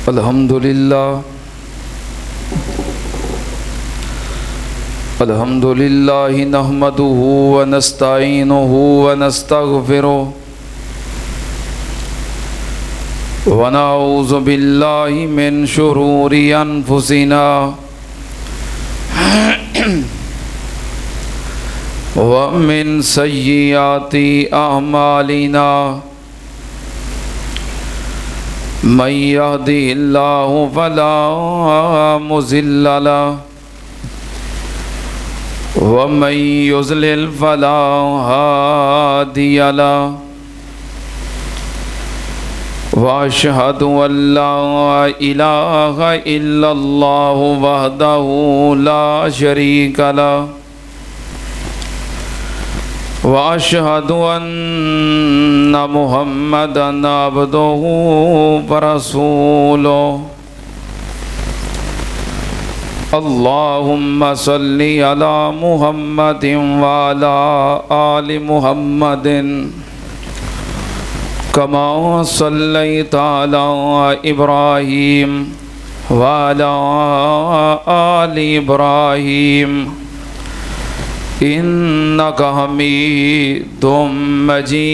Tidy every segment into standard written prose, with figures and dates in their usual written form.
अल्हम्दुलिल्लाह नहमदुहु व नस्तईनुहु व नस्तगफिरुहु व नऊज़ु बिल्लाहि मिन शुरूरि अनफुसिना व मिन सय्यिआति अअमालिना मन यहदिहिल्लाहु फला मुज़िल्ल लहु व मन युज़लिल फला हादिय लहु व अशहदु अल्ला इलाहा इल्लल्लाहु वहदहु ला शरीक लहु व अशहदु अन्ना मुहम्मदन अब्दुहु व रसूलुहु अल्लाहुम्मा सल्लि अला मुहम्मदिन व अला आलि मुहम्मदिन कमा सल्लैता अला इब्राहीम व अला आलि इब्राहीम इन्नका हमीदुम मजीद।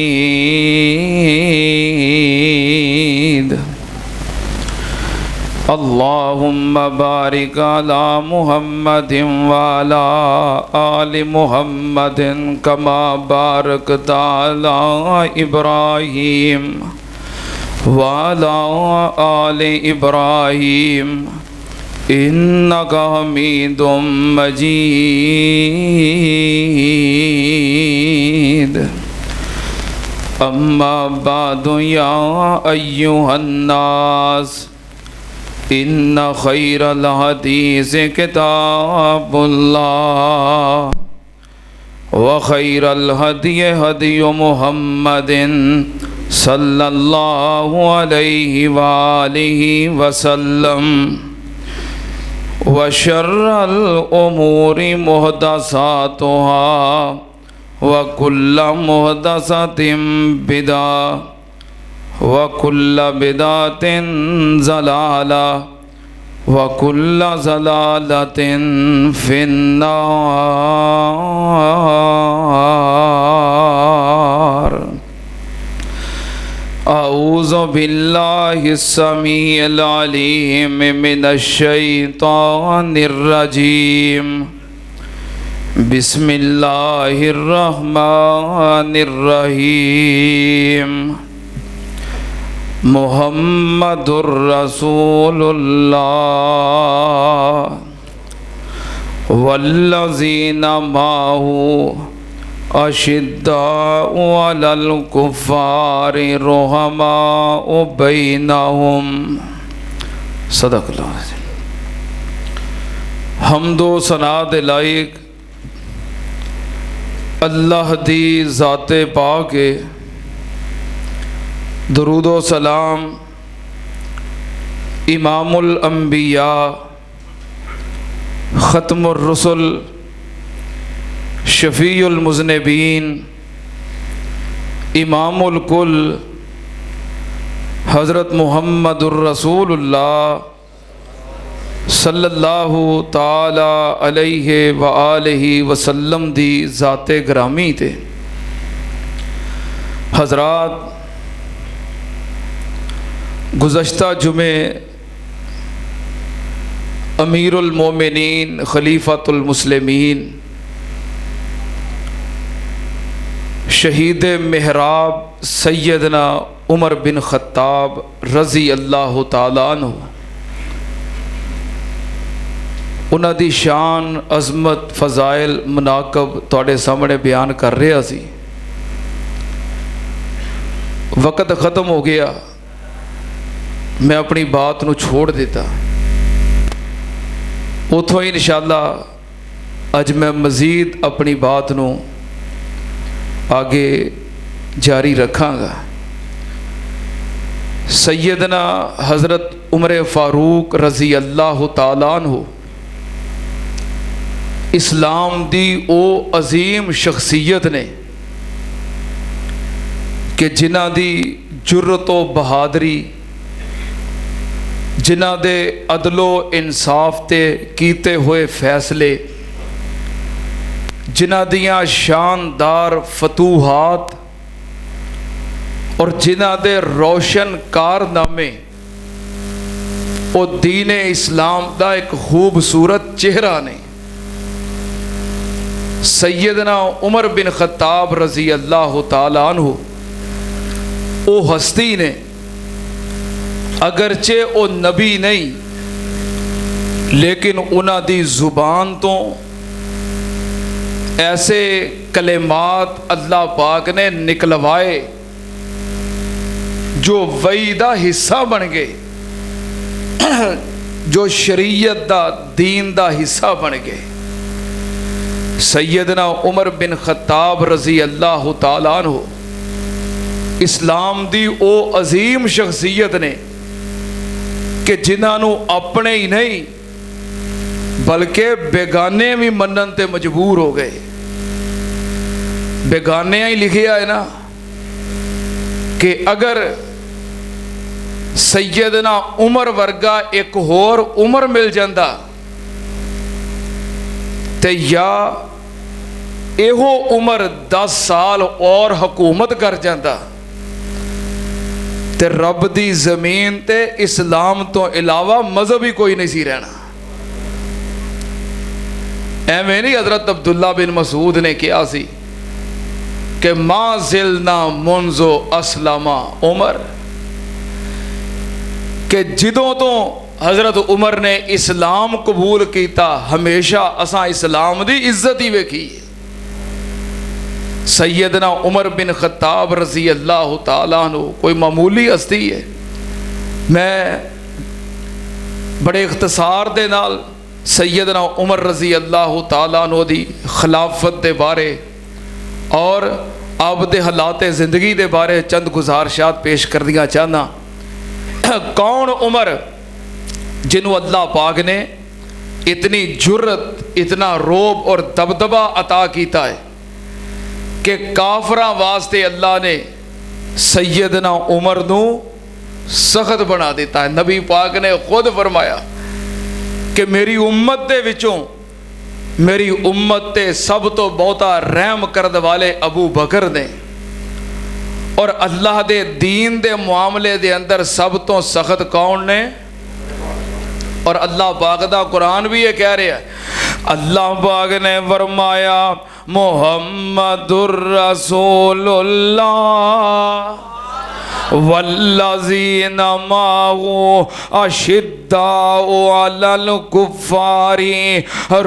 अल्लाहुम्मा बारिक अला मुहम्मदिन व अला आलि मुहम्मदिन कमा बारकता अला इब्राहीम व अला आलि इब्राहीम इन्नका हमीदुम मजीद। अम्मा बादु या अय्युहन्नास इन्ना खैरल हदीस किताबुल्लाह व खैरल हदी हदी मुहम्मदिन सल्लल्लाहु अलैहि व आलिहि वसल्लम व शर्रल उमूरि मुहदसातुहा व कुल्ल मुहदसतिन बिदा व कुल्ल बिदातिन ज़लाला व कुल्ल ज़लालतिन फिन्नार। औज़ु बिल्लाहि समीइल अलीम मिनश शैतानिर रजीम। बिस्मिल्लाहिर रहमानिर रहीम। मुहम्मदुर रसूलुल्लाह वल्लज़ीना माहू अशिद्दाउ अलल कुफ़्फ़ारि रुहमाउ बैनहुम। सदक़ल्लाहु अज़ीम। हम्दो सना दे लायक अल्लाह दी ज़ाते पाक है। दुरूदो सलाम इमामुल अंबिया ख़त्मुर रुसुल शफ़ीउल मुज़निबीन इमामुल कुल हज़रत मुहम्मदुर रसूलुल्लाह सल्लल्लाहु ताला अलैहि व आलिहि वसल्लम दी ज़ाते ग्रामी थे। हज़रात गुज़श्ता जुमे अमीरुल मोमिनीन खलीफातुल मुस्लिमीन शहीद मेहराब सैयदना उमर बिन ख़त्ताब रज़ी अल्लाह ताला अन्हु उन्हां दी शान अज़मत फ़ज़ाइल मुनाकब तुहाडे सामने बयान कर रहा सी। वक़्त ख़त्म हो गया, मैं अपनी बात नू छोड़ देता। उतों ही इंशाअल्लाह अज मैं मज़ीद अपनी बात नू आगे जारी रखांगा। सैयदना हज़रत उमर फ़ारूक रज़ी अल्लाह ताला अन्हु इस्लाम दी ओ अजीम शख्सियत ने कि जिन्हां दी जुर्रत व बहादरी जिन्हां दे अदलो इंसाफ ते कीते हुए फैसले, जिन्हां दियां शानदार फतूहात और जिन्हां दे रोशन कारनामे वो दीन इस्लाम का एक खूबसूरत चेहरा ने। सैयदना उमर बिन खत्ताब रजी अल्लाह तआला अन्हु वो हस्ती ने, अगरचे वो नबी नहीं लेकिन उन्हां दी जुबान तो ऐसे कलेमात अल्लाह पाक ने निकलवाए जो वही दा हिस्सा बन गए, जो शरीयत दा दीन दा हिस्सा बन गए। सैयदना उमर बिन खत्ताब रजी अल्लाह तआला अन्हु इस्लाम दी ओ अजीम शख्सियत ने कि जिन्होंने अपने ही नहीं बल्कि बेगाने भी मनन ते मजबूर हो गए। बेगाने ही लिखिया है ना कि अगर सैयदना उमर वर्गा एक होर उमर मिल जाता तो या एहो उमर 10 साल और हुकूमत कर जाता ते रब दी जमीन ते इस्लाम तो इलावा मजहब ही कोई नहीं सी रहना। एवें नहीं हजरत अब्दुल्ला बिन मसूद ने कहा सी कि मां जिलना मुंजो असलामा उमर, कि जिदों तो हजरत उमर ने इस्लाम कबूल किया हमेशा असा इस्लाम की इज्जत ही वेखी। सैयदना उमर बिन खत्ताब रजी अल्लाह तआला अन्हु कोई मामूली हस्ती है। मैं बड़े इख्तसार दे नाल सैयदना उमर रजी अल्लाह तआला अन्हु दी खिलाफत दे बारे और अब दे हालात जिंदगी दे बारे चंद गुजारिशात पेश कर दिया चाहना। कौन उमर जिन्हों अल्लाह पाक ने इतनी जुर्रत, इतना रोब और दबदबा अता किया है कि काफरा वास्ते अल्लाह ने सैयदना उमर नू सख्त बना दिता है। नबी पाक ने खुद फरमाया कि मेरी उम्मत दे विचों मेरी उम्मत ते सब तो बहुता रहम करने वाले अबू बकर ने, और अल्लाह दे दीन दे मामले दे अंदर सब तो सख्त कौन ने। और अल्लाह पाक दा कुरान भी ये कह रहा है, अल्लाह पाक ने फरमाया मुहम्मदुर रसूलुल्लाह वल्लज़ीना माहू अशिद्दाउ अलल कुफ्फारी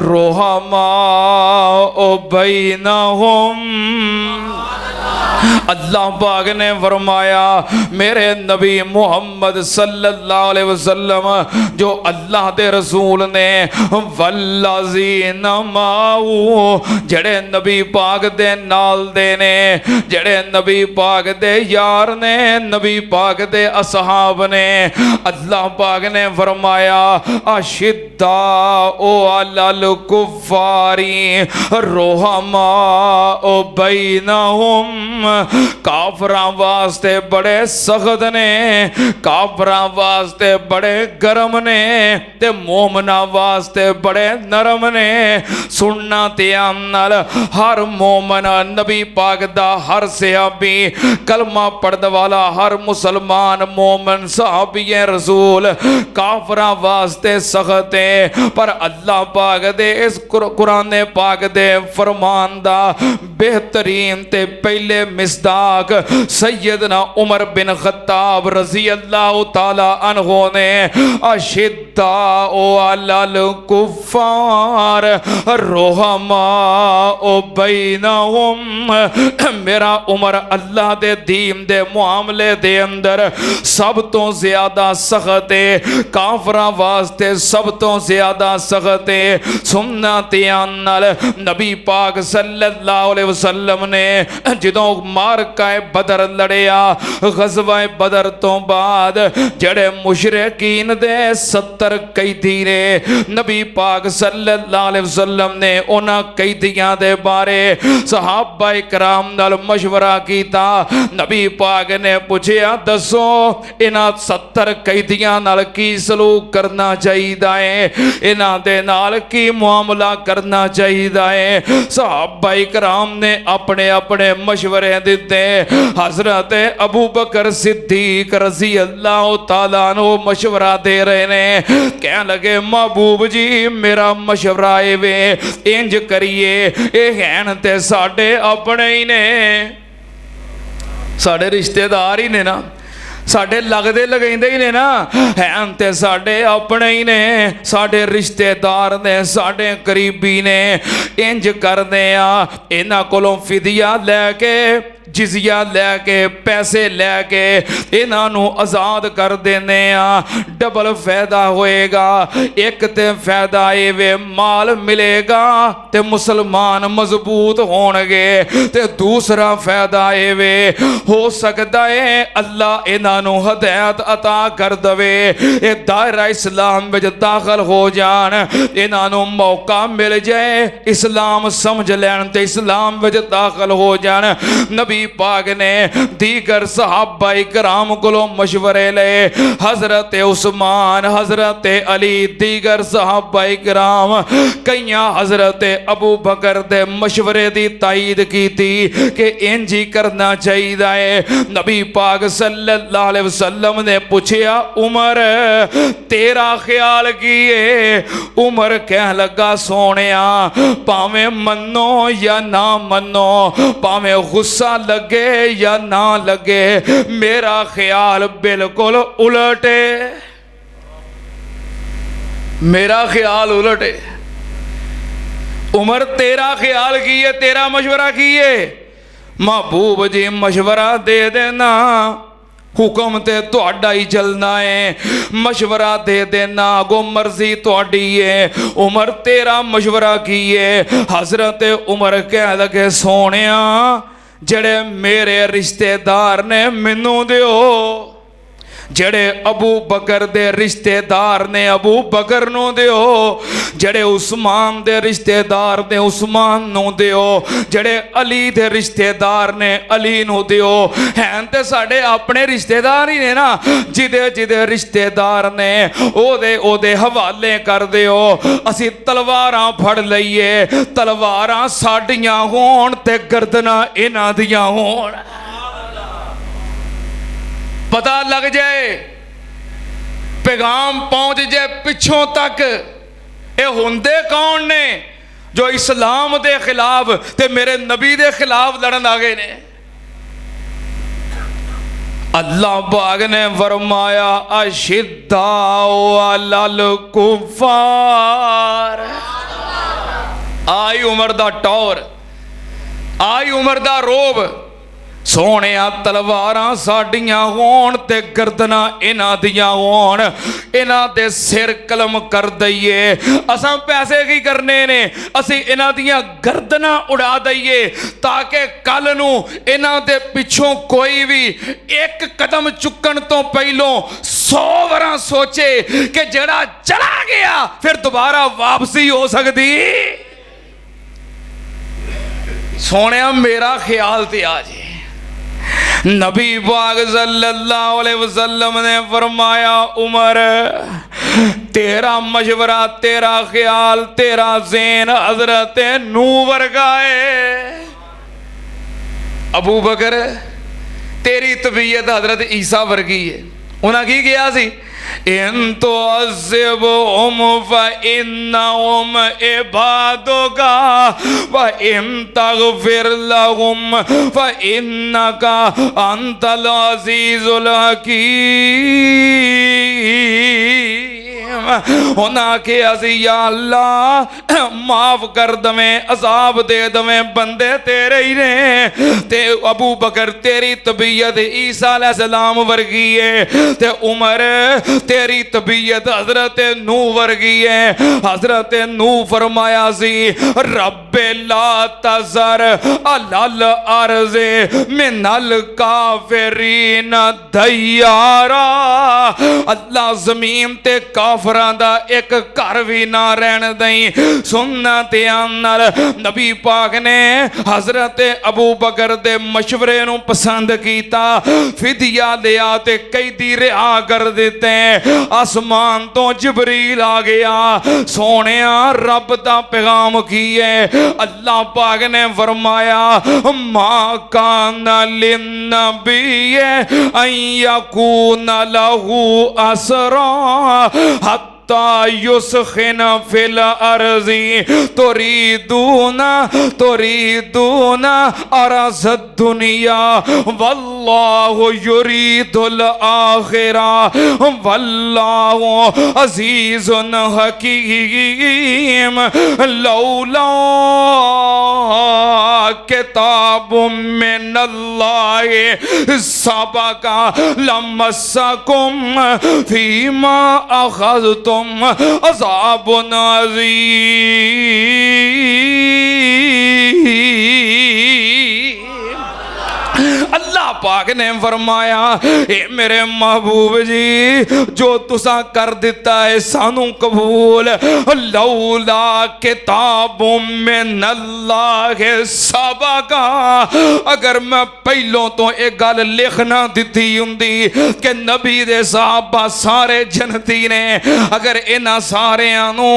रुहमाउ बैनहुम। अल्लाह पाक ने फरमाया मेरे नबी मोहम्मद सल्लल्लाहु अलैहि वसल्लम जो अल्लाह दे रसूल ने वल्लज़ीना माहू जड़े नबी पाक दे नाल दे ने, जड़े नबी पाक दे यार ने, नबी पाक दे असहाब ने, अल्लाह पाक ने फरमाया अशिद्दाउ अलल कुफ्फारी रुहमाउ बैनहुम। काफरा वास्ते बड़े सख्त ने, काफरा वास्ते बड़े गर्म ने ते मोमना वास्ते बड़े नरम ने। सुनना ध्यान नाल हर मोमन नबी पाक दा, हर सहाबी कलमा पढ़ने वाला, हर मुसलमान मोमन सहाबी रसूल काफरा वास्ते सख्त है, पर अल्लाह पाक दे इस कुरान पाक दे फरमान दा बेहतरीन ते पहले मिसदाक सैयदना उमर बिन खत्ताब रजी अल्लाह ताला अन्हु ने अशिद्दाउ अलल कुफ्फार रुहमाउ बैनहुम। मेरा उमर अल्लाह दे दीन दे मामले दे अंदर सब तो ज्यादा सख्त है, काफरा वास्ते सब तो ज्यादा सख्त है। सुनना ध्यान नाल नबी पाक सल्लल्लाहु अलैहि वसल्लम ने जदों मारका बदर लड़िया। गज़वा बदर तो बाद जड़े मुशरिकीन दे 70 कैदी ने नबी पाक सल्लल्लाहु अलैहि वसल्लम ने उन्हां कैदियां दे बारे सहाबा इकराम नाल मशवरा कीता। नबी पाक ने पूछया दसो इन्हां 70 कैदियां नाल की सलूक करना चाहिदा है, इन्हां दे नाल की मुआमला करना चाहिदा है। सहाबा इकराम ने अपने अपने मशवरे दिते। हजरत अबू बकर सिद्दीक रज़ी अल्लाह तआला अन्हु मशवरा दे रहे ने। कह लगे महबूब जी मेरा मशवरा है वे इंज करिए, ये हैन ते साडे अपने ही ने, साडे रिश्तेदार ही ने ना, साडे लगदे लगेंदे ही ने ना, हैन ते साडे अपने ही ने, साडे रिश्तेदार ने, साडे करीबी ने। इंज करदे आ इन्हां कोलों फिदिया लैके जिजिया लैके पैसे लैके इन्हां नूं आज़ाद कर देने आ। डबल फायदा होएगा। एक ते फायदा ये वे माल मिलेगा ते मुसलमान मजबूत होणगे, ते दूसरा फायदा ये वे हो सकता है अल्लाह इन्हां नूं हदायत अता कर दवे, ये दायरा इस्लाम विच दाखल हो जान, इन्हां नूं मौका मिल जाए इस्लाम समझ लैन ते इस्लाम विच दाखल हो जान। नबी पाक ने दीगर सहाबा इकराम कोलों मशवरे ले। हजरत उस्मान, हजरत अली, दीगर सहाबा इकराम कईयां हजरत अबू बकर दे मशवरे दी ताईद की थी कि इंज ही करना चाहिए है। नबी पाक सल्लल्लाहु अलैहि वसल्लम ने पूछया उमर तेरा ख्याल की है? उमर कह लगा सोनिया भावें मनो या ना मनो, भावें गुस्सा लगे या ना लगे, मेरा ख्याल बिल्कुल उलट है, मेरा ख्याल उलट है। उमर तेरा ख्याल की है, तेरा मशवरा की है? महबूब जी मशवरा दे देना, हुक्म ते तुहाडा ही चलना है, मशवरा दे देना अगो मर्जी तुहाडी है। उमर तेरा मशवरा की है? हजरत उमर कह लगे सोनिया जड़े मेरे रिश्तेदार ने मैनू दिओ, जड़े अबू बकर दे रिश्तेदार ने अबू बकर नू दिओ, जड़े उस्मान दे रिश्तेदार ने उस्मान नू दिओ, जड़े अली दे रिश्तेदार ने अली नू दिओ। हैं ते साडे अपने रिश्तेदार ही ने ना, जिदे जिदे रिश्तेदार ने ओदे ओदे हवाले कर दिओ। असी तलवारां फड़ लईए, तलवारां साडियां होण ते गर्दनां इन्हां दियां होण, पता लग जाए, पैगाम पहुंच जाए पिछों तक ये हुंदे कौन ने जो इस्लाम दे खिलाफ ते मेरे नबी दे खिलाफ लड़न आ गए ने। अल्लाह पाक ने फरमाया अशिद्दाउ अलल कुफ्फार। आई उमर दा टौर, आई उमर दा रोब, सोने तलवारां साडियां होण ते गर्दनां इन्हां दियां होण, इन्हां दे सिर कलम कर दईए। असां पैसे की करने ने, असी इन्हां दियां गर्दनां उड़ा दईए ताकि कल नूं इन्हां दे पिछों कोई भी एक कदम चुकन तो पहलों 100 वार सोचे कि जड़ा चला गया फिर दोबारा वापसी हो सकती। सोने मेरा ख्याल ते आ जे। नबी पाक सल्लल्लाहु अलैहि वसल्लम ने फरमाया उमर तेरा मशवरा, तेरा ख्याल, तेरा ज़ेन हजरत नू वर्गा है। अबू बकर तेरी तबीयत हजरत ईसा वर्गी है। उन्हें की किया सी? इन तो अज़िबहुम फ़इन्नहुम इबादुका व इन तग़फिर लहुम फ़इन्नका अंतल अज़ीज़ुल हकीम। उन्हें आखिया सी या अल्लाह माफ कर दवें, अजाब दे दवें, बंदे तेरे ही ने। ते अबू बकर तेरी तबीयत ईसा अलैहिस्सलाम वर्गी है, ते उमर तेरी तबीयत हजरत नू वर्गी है। हजरत नू फरमाया सी रब्बे ला तज़र अलल अर्ज़े मिनल काफिरीन दय्यारा। अल्लाह जमीन ते काफरां दा एक घर भी ना रहन दई। सुनना ते नाल नबी पाक ने हजरत अबू बकर दे मशवरे नूं पसंद कीता, फिदिया लिया ते कैदी रिहा कर दिते। आसमान तो जिबरील आ गया, सोनिया रब दा पैगाम की है। अल्लाह पाक ने फरमाया मा काना लिन्नबी अन यकूना लहू असरा हत्ता युस्खिना फिल अर्ज़ी तुरीदूना अरज़द दुनिया वल्लाहु युरीदुल आखिरा वल्लाहु अज़ीज़ुन हकीम। लौला किताबुम मिनल्लाहि सबका लमस्सकुम फीमा अखज़तुम अज़ाबुन अज़ीम। अल्लाह पाक ने फरमाया ए मेरे महबूब जी जो तुसा कर दिता है सानू कबूल। लौला किताबुम मिनल्लाहि सबका, अगर मैं पहलों तो एक गल लिखना दिती हुंदी कि नबी दे साहबा सारे जन्नती ने, अगर इन्हां सारियां नू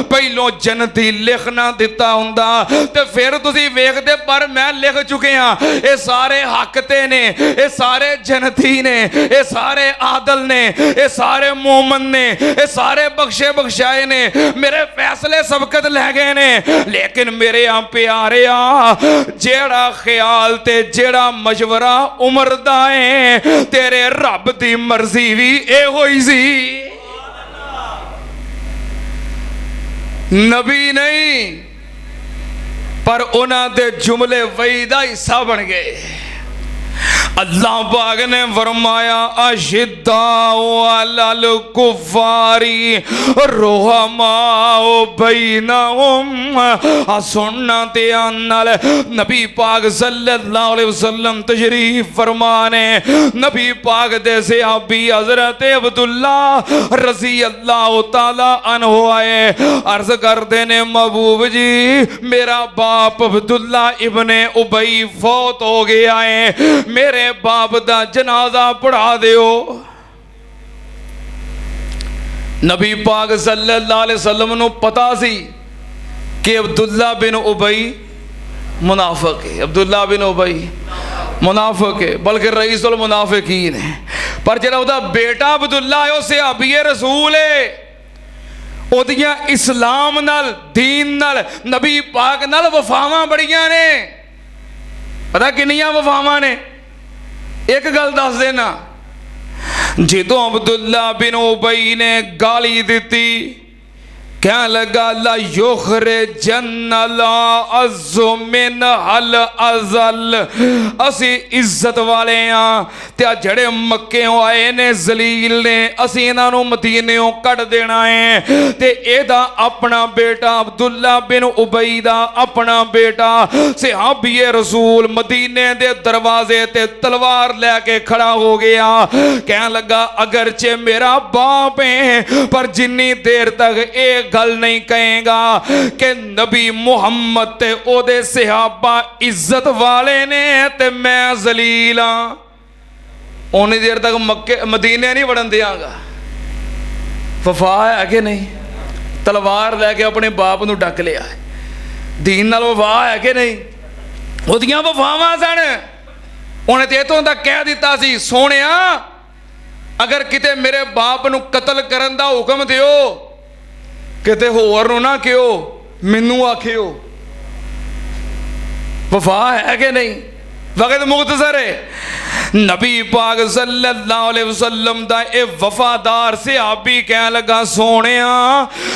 पहलों जन्नती लिखना दिता हुंदा ते फिर तुसी वेखदे, पर मैं लिख चुके हां ये सारे हक ते ने, ये सारे जन्नती ने, ये सारे आदल ने, ये सारे मोमन ने, ये सारे बख्शे बख्शाए ने, मेरे फैसले सबकत लै गए ने। लेकिन मेरे आ प्यारे जेड़ा ख्याल ते जेड़ा मशवरा उमर दा है तेरे रब दी मर्जी भी एहो ही सी। नबी नहीं पर उन्हां दे जुमले वही दा हिस्सा बन गए। अल्लाह पाक ने फरमाया अशिद्दाउ अलल कुफ्फारी रुहमाउ बैनहुम। सुनना ते नाल नबी पाक सल्लल्लाहु अलैहि वसल्लम तशरीफ फरमाने। नबी पाक दे सहाबी हजरत अब्दुल्ला रज़ी अल्लाह तआला अन्हु आए, अर्ज करते ने महबूब जी मेरा बाप अब्दुल्ला इब्ने उबई फौत हो गया है, मेरे बाप दा जनाजा पढ़ा दियो। नबी पाक सल्लल्लाहु अलैहि वसल्लम नू पता सी कि अब्दुल्ला बिन उबई मुनाफिक है। अब्दुल्ला बिन उबई मुनाफिक है, बल्कि रईसुल मुनाफिकीन है। पर जेड़ा उहदा बेटा अब्दुल्ला है उह सहाबीए रसूल है। उहदियां इस्लाम नाल दीन नाल नबी पाक नाल वफावां बड़ियां ने। पता किन्नियां वफावां ने? एक गल दस देना, जो अब्दुल्ला बिन उबई ने गाली दी क्या लगा ला युखरे जन्नला अज़्ज़ु मिन हल अज़ल, असी इज्जत वाले हाँ ते जड़े मक्के आए ने जलील ने असी इन्हों मदीनेों कट देना है। ते एदा अपना बेटा अब्दुल्ला बिन उबई दा अपना बेटा सहाबीए रसूल मदीने दे दरवाजे ते तलवार लैके खड़ा हो गया। कह लगा अगरचे मेरा बाप है पर जिन्नी देर तक एक गल नहीं कहेगा कि नबी मुहम्मद ते ओदे सहाबा इज्जत वाले ने ते मैं जलील हां, उन्नी देर तक मक्के मदीने नहीं वड़न दियांगा। वफा है कि नहीं? तलवार लैके अपने बाप नूं डक लिया। दीन नाल वफा है कि नहीं? ओदियां वफावां सन। उन्हें ते इत्थों तक कह दिता सी सोहणिया अगर किते मेरे बाप नूं कतल करन दा हुक्म दिओ किते होर नूं ना कहो मैनू आखिओ। वफा है कि नहीं? वक़्त मुख्तसर है। नबी पाक सल्लल्लाहु अलैहि वसल्लम दा ए वफादार सहाबी कह लगा सोनिया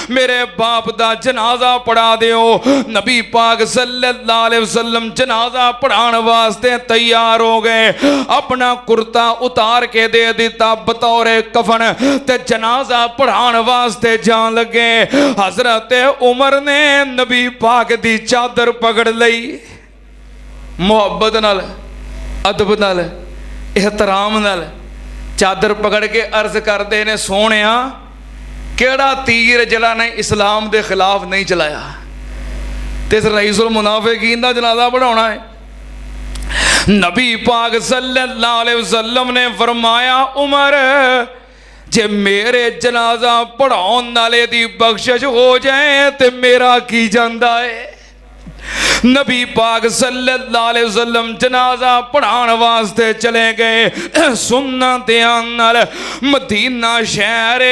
मेरे बाप दा जनाजा पढ़ा दिओ। नबी पाक सल्लल्लाहु अलैहि वसल्लम जनाजा पढ़ाने वास्ते तैयार हो गए। अपना कुर्ता उतार के दे दिता बतौर कफन ते जनाजा पढ़ाने वास्ते जान लगे। हजरत उमर ने नबी पाक दी चादर पकड़ लई, मुहब्बत नाल अदब नाल एहतराम नाल चादर पकड़ के अर्ज करते ने सोनिया केड़ा तीर जड़ा ने इस्लाम के खिलाफ नहीं चलाया ते इस रईसुल मुनाफिकीन दा जनाजा पढ़ाउणा है। नबी पाक सल्लल्लाहु अलैहि वसल्लम ने फरमाया उमर जे मेरे जनाजा पढ़ाउण वाले दी बख्शिश हो जाए ते मेरा की जांदा है। नबी पाक सल्लल्लाहु अलैहि वसल्लम जनाजा पढ़ाने वास्ते चले गए। सुनना ध्यान नाल मदीना शहर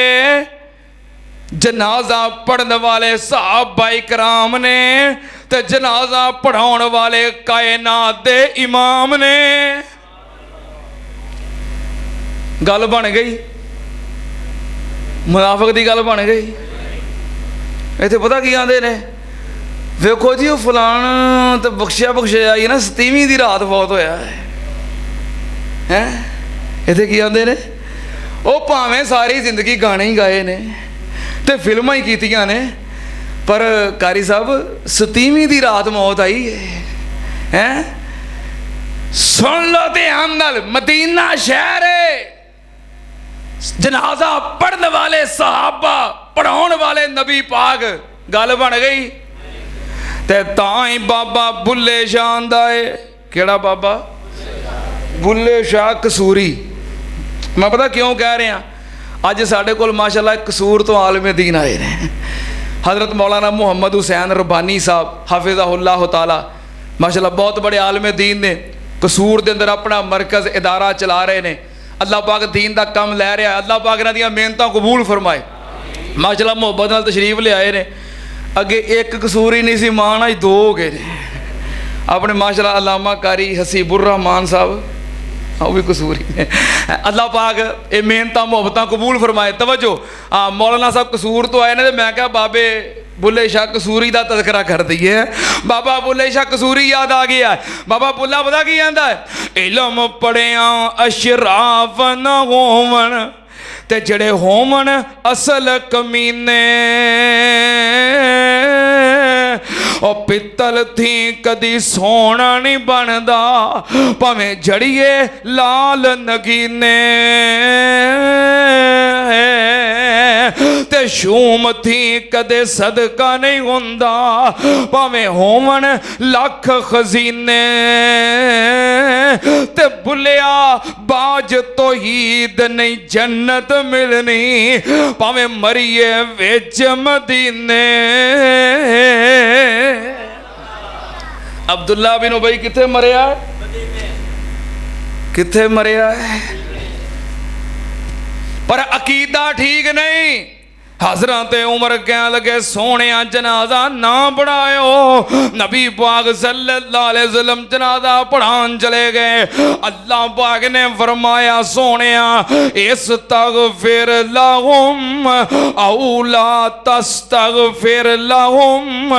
जनाजा पढ़ने वाले सहाबा इकराम ने ते जनाजा पढ़ाने वाले कायनात दे इमाम ने। गल बन गई, मुनाफिक दी गल बन गई। इत्थे पता की आंदे ने वेखो जी वह फलान तो बख्शिया बख्शिया आई ना 27वीं दी रात फौत होया है। इत्थे की आंदे ने वो भावें सारी जिंदगी गाने ही गाए ने ते फिल्मां ही कीतियां ने पर कारी साहब 27वीं दी रात मौत आई है। सुन लो ध्यान नाल मदीना शहर जनाजा पढ़ने वाले सहाबा पढ़ाने वाले नबी पाक गल बन गई। ते ताई बाबा बुल्ले शाह दा है। केड़ा बाबा? बुल्ले शाह कसूरी। मैं पता क्यों कह रहा अज साढ़े कोल माशाअल्लाह कसूर तो आलमे दीन आए ने। हज़रत मौलाना मुहम्मद हुसैन रब्बानी साहब हाफिज़हुल्लाह ताला माशाअल्लाह बहुत बड़े आलमे दीन ने। कसूर के अंदर अपना मरकज़ इदारा चला रहे ने। अल्लाह पाक दीन का काम लै रहा है। अल्लाह पाक इन्हां दियां मेहनतां कबूल फरमाए। माशाअल्लाह मुहब्बत नाल तशरीफ ले आए ने। अगे एक कसूर ही नहीं सी मान अज 2 हो गए अपने माशाअल्लाह अल्लामा कारी हसीबुर रहमान साहब वो भी कसूरी ने। अल्लाह पाक ये मेहनत मुहब्बत कबूल फरमाए। तवज्जो हाँ मौलाना साहब कसूर तो आए ने। मैं क्या बाबे बुल्ले शाह कसूरी का तज़किरा कर दईए। बाबा बुल्ले शाह कसूरी याद आ गया। बाबा बुल्ला पता की कहता है इलम पढ़िया अशराफ न होवन ते जड़े होवन असल कमीने ओ पित्तल थी कदी सोना नहीं बनदा भावें जड़िए लाल नगीने ते शूम थी कदे सदका नहीं हुंदा भावें होवन लख खजीने ते बुलिया बाज तौहीद नहीं जन्नत मिलनी भावें मरिए विच मदीने। अब्दुल्ला बिन उबई किथे मरिया? किथे मरिया है? पर अकीदा ठीक नहीं। हज़रत उमर कह लगे सोने जनाजा ना पढ़ायो। नबी पाक सल्लल्लाहु अलैहि वसल्लम जनाजा पढ़ान चले गए। अल्लाह पाक ने फरमाया सोने इस्तगफिर लहुम औला तस्तगफिर लहुम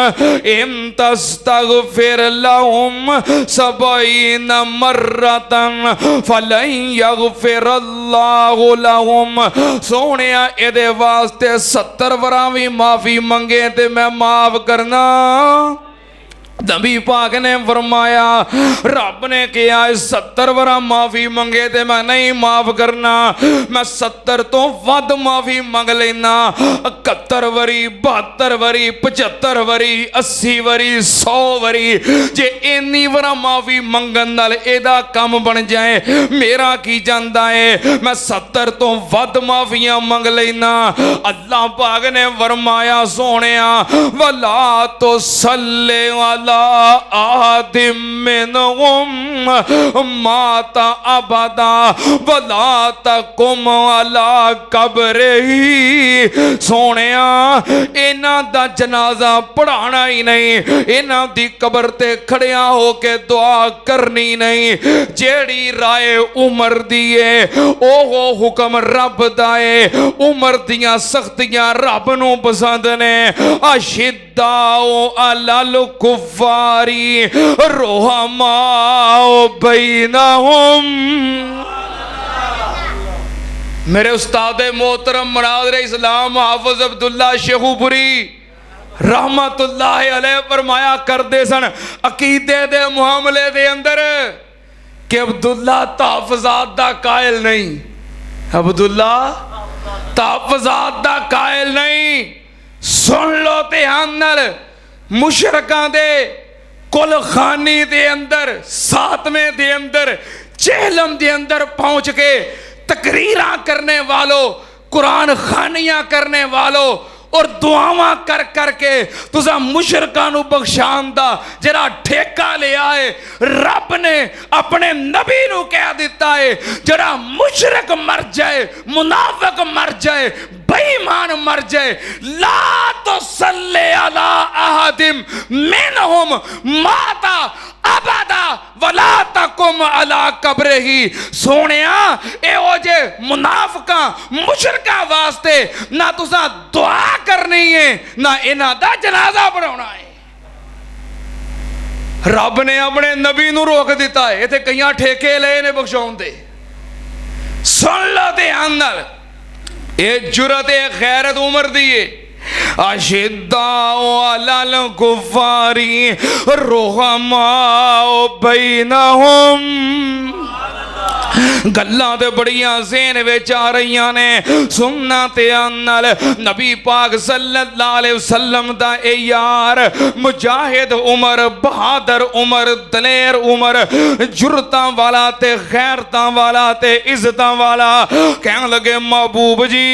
इन तस्तगफिर लहुम सबईन मर्रतन फलन यगफिरल्लाहु लहुम। सोने एदे वास्ते 70 वरा भी माफी मंगे ते मैं माफ करना। नबी पाक ने फरमाया रब ने कहा 70 वरा माफी मंगे ते मैं नहीं माफ करना। मैं 70 तो वध माफी मंग लेना। 71 वरी 72 वरी 75 वरी 80 वरी 100 वरी जे इन्नी वरा माफी मंगन नाल एदा काम बन जाए मेरा की जांदा है। मैं 70 तो वध माफियां मंग लेना। अल्लाह पाक ने फरमाया सोनिया वला तो सल्ले वाला अला आहदिम मिनहुम माता अबदा वला तकुम अला कब्रिही। सोनिया इन्हां दा जनाजा पढ़ाना ही नहीं, इन्हां दी कबर ते खड़िया हो के दुआ करनी नहीं। जेड़ी राय उमर दी है ओहो हुक्म रब दा है। उमर दियां सख्तियां रब नूं पसंद ने। अशिद्दाओ अलल कुफारी रुहमाओ बैनहुम। मेरे उस्ताद मोहतरम मुनाज़िर इस्लाम हाफिज अब्दुल्ला शेखुपुरी रहमतुल्लाह अलैह फरमाया करते सन अकीदे दे मुआमले दे अंदर कि अब्दुल्ला तहफ़्ज़ात दा कायल नहीं, अब्दुल्ला तहफ़्ज़ात दा कायल नहीं। सुन लो ध्यान नाल, मुशरकां दे कुलखानी दे अंदर सातवें दे अंदर चेहलम दे अंदर पहुंच के तकरीरां करने वालों, कुरान खानियां करने वालों और दुआवां कर करके तुसा मुशरकां नूं बख्शान दा जरा ठेका लिया है। रब ने अपने नबी नूं कह दिता है जरा मुशरक मर जाए, मुनाफिक मर जाए, बेईमान मर जाए, ला तो सल्ले अला अहदिम मिनहुम माता अबदा वला तकुम अला कब्रिही। सोनिया एहो जे मुनाफिकां मुशरकां वास्ते ना तुसा दुआ करनी है ना इन्हां दा जनाजा पढ़ाउणा है। रब ने अपने नबी नूं रोक दिता है। इत्थे कईयां ठेके लए ने बख्शाउण दे। सुन लो ध्यान नाल, ये जुरत गैरत उमर दी है। अशिद्दाओ अलल कुफारी रुहमाओ बैनहुम। गल्लां ते बड़ियां ज़हन विच आ रही ने। सुनना ते नाल नबी पाक सल्लल्लाहु अलैहि वसल्लम दा ए यार मुजाहिद उमर, बहादुर उमर, दलेर उमर, जुरतां वाला ते गैरतां वाला ते इज्जतां वाला कहन लगे महबूब जी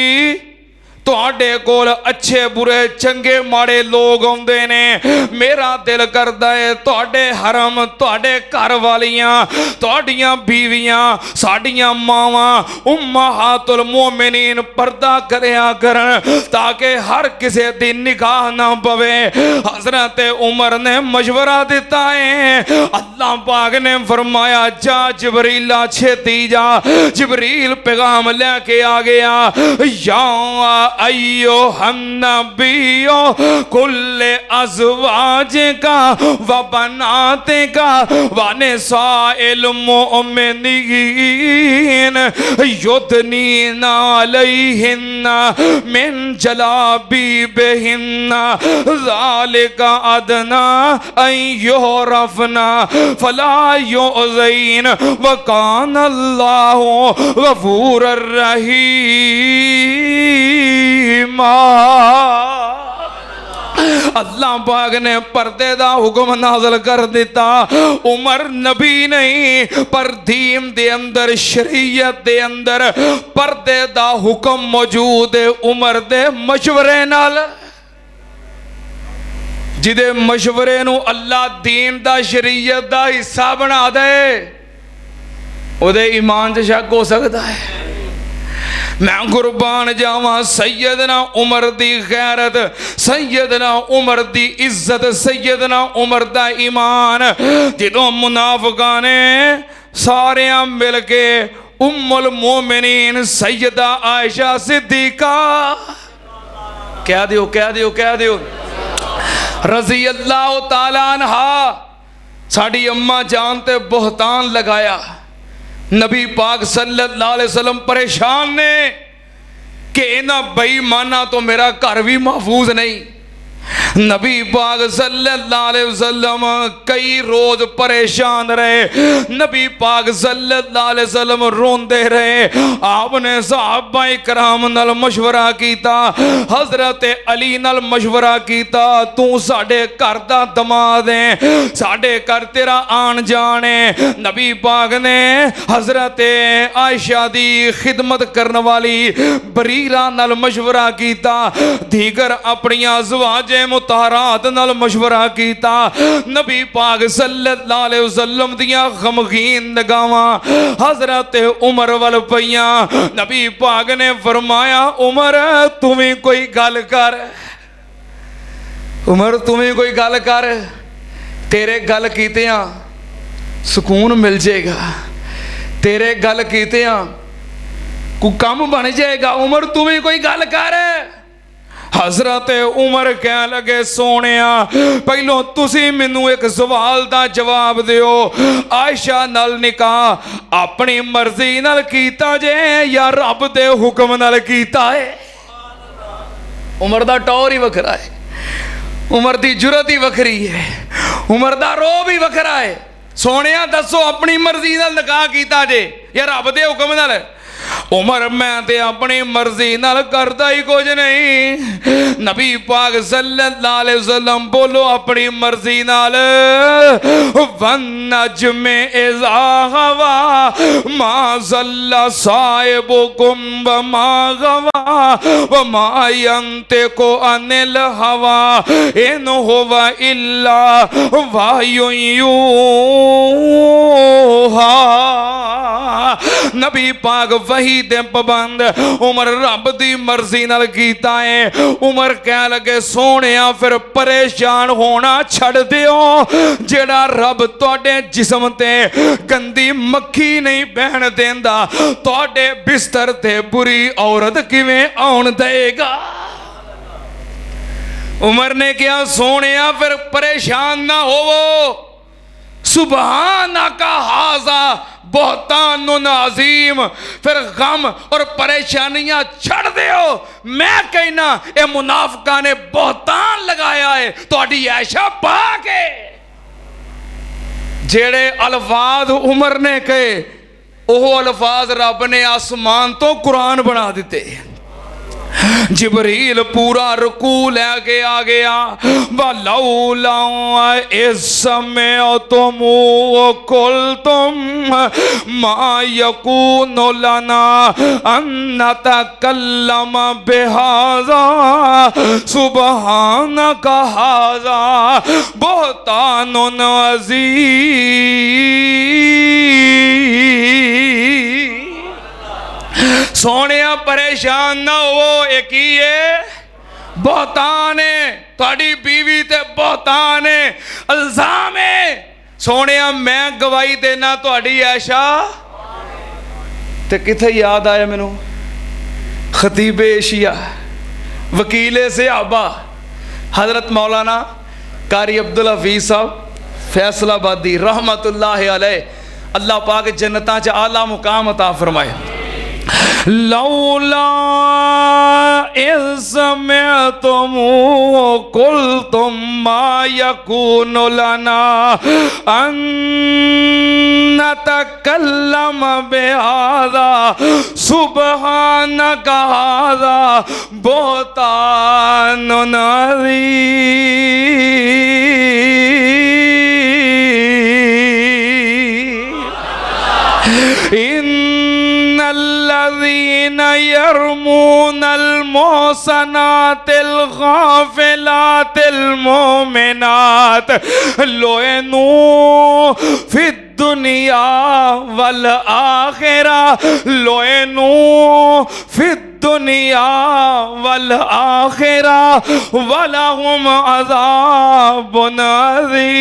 तुहाडे कोल अच्छे बुरे चंगे माड़े लोग आउंदे ने। मेरा दिल करदा है तुहाडे हरम, तुहाडे घर वालियां, तुहाडियां बीवियां, साडियां मावां उम्महातुल मोमिनीन पर्दा करया करन ताकि हर किसी दी निगाह ना पवे। हज़रत उमर ने मशवरा दिता है। अल्लाह पाक ने फरमाया जा जिबरीला छेती जा। जिबरील पैगाम लेके आ गया। या अयो हन्नबियो कुल्ले अज़वाजे का व बनाते का व निसाइल मोमिनीन युदनीना अलैहिन्ना मिन जलाबीबिहिन्ना ज़ालिका अदना अन युरफ़ना फला युज़ैन व कानल्लाहु गफ़ूरर रहीम। अल्लाह पाक ने पर्दे दा हुक्म नाज़िल कर दिता। उमर नबी नहीं पर दीन दे अंदर शरीयत दे अंदर पर्दे दा हुक्म मौजूद है। उमर दे मशवरे नाल जिदे मशवरे नू अल्लाह दीन दा शरीयत दा हिस्सा बना दे ओदे ईमान च शक हो सकता है। मैं कुर्बान जावा सैयदना उमर दी गैरत, सैयदना उमर दी इज्जत, सैयदना उमर दा ईमान। जिदों मुनाफिकां ने सारे मिल के उम्मुल मोमिनीन सैयदा आयशा सिद्दीका कह दियो रज़ी अल्लाह तआला अन्हा साड़ी अम्मा जान ते बोहतान लगाया। नबी पाक सल्लल्लाहु अलैहि वसल्लम परेशान ने कि इन्हां बेईमाना तो मेरा घर भी महफूज नहीं। नबी पाक सल्लल्लाहु अलैहि वसल्लम कई रोज परेशान रहे। नबी पाक सल्लल्लाहु अलैहि वसल्लम रोंदे रहे। आपने सहाबाए कराम नाल मशवरा कीता, हजरत अली नाल मशवरा कीता, तू साडे घर दा दमाद है, साडे घर तेरा आन जान है। नबी पाक ने हजरत आयशा दी खिदमत करने वाली बरीरा नाल मशवरा कीता। दीगर अपनियां ज़वाजे मुताहरात नाल मशवरा कीता। नबी पाक सल्लल्लाहु अलैहि वसल्लम दियां गमगीन निगाहां हजरत उमर वल पईयां। नबी पाक ने फरमाया उमर तू भी कोई गल कर, उमर तू भी कोई गल कर, तेरे गल कीतियां सुकून मिल जाएगा, तेरे गल कीतियां को काम बन जाएगा। उमर तू भी कोई गल कर। हजरत उमर कह लगे सोनिया पहलों तुसी मैनू एक सवाल दा जवाब दिओ, आयशा नाल निकाह अपनी मर्जी नाल कीता जे या रब दे हुक्म नाल कीता है? उमर दा टौर ही वखरा है, उमर दी जुरत ही वखरी है, उमर दा रोब ही वखरा है। सोनिया दसो अपनी मर्जी नाल निकाह कीता जे या रब दे हुक्म नाल? उमर मैं ते अपनी मर्जी नाल करदा ही कुछ नहीं। नबी पाक सल्लल्लाहु अलैहि वसल्लम बोलो अपनी मर्जी नाल। वन नजमे इज़ा हवा मा ज़ल्ला साहिबुकुम व मा गवा व मा यंतिकु अनिल हवा इन हुवा इल्ला वाह्युन यूहा। नबी पाक वही दे पाबंद उमर रब दी मर्जी नाल कीता है। उमर कह लगे सोनिया फिर परेशान होना छड़ दियो, जेड़ा रब तुहाडे जिस्म ते गंदी मक्खी नहीं बहन देंदा तुहाडे बिस्तर ते बुरी औरत किवें आउण देगा? उमर ने कहा सोनिया फिर परेशान ना होवो, सुबहाना का हाजा बहुतान अजीम, फिर गम और परेशानियां छड़ दियो। मैं कहना ये मुनाफिका ने बहुतान लगाया है तुहाडी ऐशा पा के। जेड़े अल्फाज उमर ने कहे वो अल्फाज रब ने आसमान तो कुरान बना दिते। जिबरील पूरा रुकू लेके आ गया। वलौला इस समय तुम कुल तुम मा यकूनु लना अन नतकल्लम बिहाज़ा सुबहानक हाज़ा बुहतानुन अज़ीम। सोनिया परेशान ना हो, एक ही है बहुतान है, थोड़ी बीवी ते बहुतान है, इल्जाम है। सोनिया मैं गवाही देना थोड़ी ऐशा ते किथे याद आया मैनू खतीबे एशिया वकीले सहाबा हजरत मौलाना कारी अब्दुल हफीज साहब फैसलाबादी रहमतुल्लाह अलैह। अल्लाह पाक जन्नतां च आला मुकाम अता फरमाए। लौला इज़ समिअतुम कुल्तुम मा यकूनु लना अन नतकल्लम बिहाज़ा सुबहानक हाज़ा बुहतानुन अज़ीम। इन्नल्लज़ीना यरमूनल मुहसनातिल गाफिलातिल मोमिनात लुइनू फिद दुनिया वल आखिरा लुइनू फिद दुनिया वल आखिरा वलहुम अज़ाबुन अज़ीम।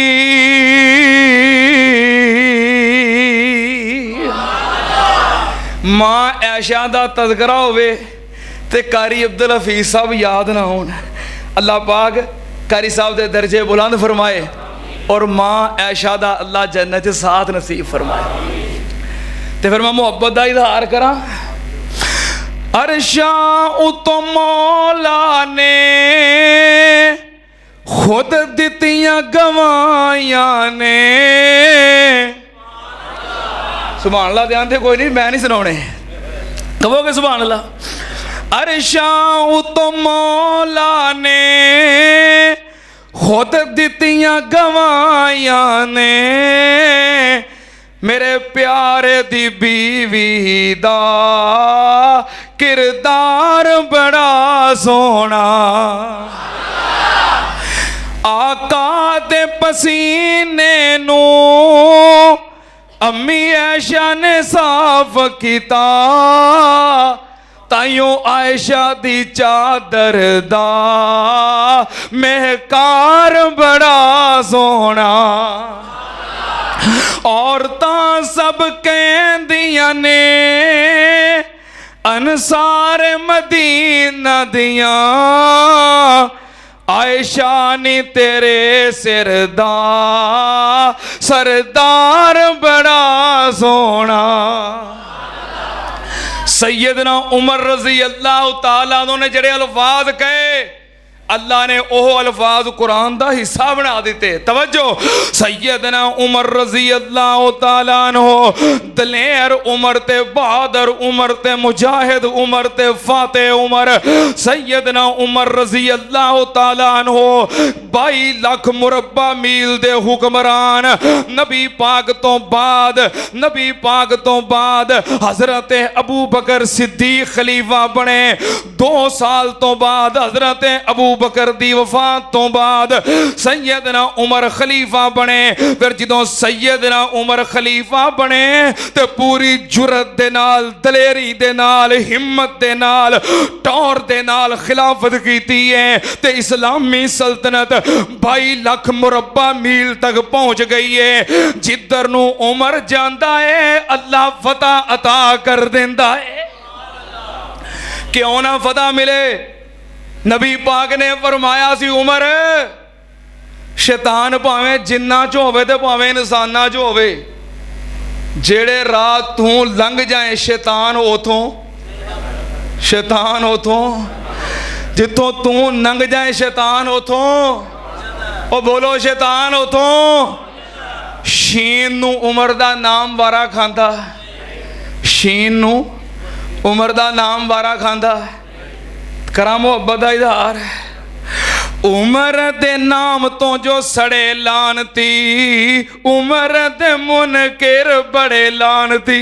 मां ऐशा दा तज़किरा होवे ते कारी अब्दुल हफीज साहब याद ना होन। अल्लाह पाक कारी साहब दे दर्जे बुलंद फरमाए और मां ऐशा दा अल्लाह जन्नत साथ नसीब फरमाए। ते फिर मैं मुहब्बत दा इजहार करा। अरशा उतो मौला ने खुद दितियां गवाइयां ने। सुभान अल्लाह ध्यान थे कोई नहीं, मैं नहीं सुनाने, कहोगे सुभान अल्लाह। अरशा उतो मौला ने खुद दितियां गवाइयां ने मेरे प्यारे दी बीवी दा किरदार बड़ा सोना। आका दे पसीने नू अम्मी ऐशा ने साफ किता, ताइयों आयशा दी चादर दा महकार बड़ा सोहना। औरतां सब कहंदियां ने अनसार मदीना दियां, आयशा नी तेरे सिर दा सरदार बड़ा सोहना। सैयदना उमर रजी अल्लाह तआला ने जड़े अल्फाज कहे, अल्लाह ने ओह अल्फाज कुरान का हिस्सा बना दिते। तवज्जो, सैयदना उमर रजी अल्लाह तआला अन्हु दलेर उमर ते बहादुर उमर ते मुजाहिद उमर ते फाते उमर, सैयदना उमर रजी अल्लाह तआला अन्हु 22 लाख मुरब्बा मील दे हुक्मरान। नबी पाक तो बाद हजरत अबू बकर सिद्दीक खलीफा बने। 2 साल तो बाद हजरत अबू बकर दी वफात तो बाद सैयदना उमर खलीफा बने। फिर जदों सैयदना उमर खलीफा बने तो पूरी जुरत दे नाल, दलेरी दे नाल, हिम्मत दे नाल, टौर दे नाल खिलाफत कीती है ते इस्लामी सल्तनत 22 लाख मुरब्बा मील तक पहुंच गई है। जिधर नू उमर जांदा है अल्लाह फतह अता कर देंदा है। क्यों ना फतह मिले? नबी पाक ने फरमाया सी उमर, शैतान भावें जिन्ना च होवे ते भावें इंसाना च होवे, जेड़े राह तू लंघ जाए शैतान उथों जिथों तू लंघ जाए शैतान उथों, ओ बोलो शैतान उथों। शीन नू उमर दा नाम वारा खांदा, शीन नू उमर दा नाम वारा खांदा। करा मुहब्बत दा इजहार। उमर दे नाम तो जो सड़े लानती, उमर दे मुनकिर बड़े लानती।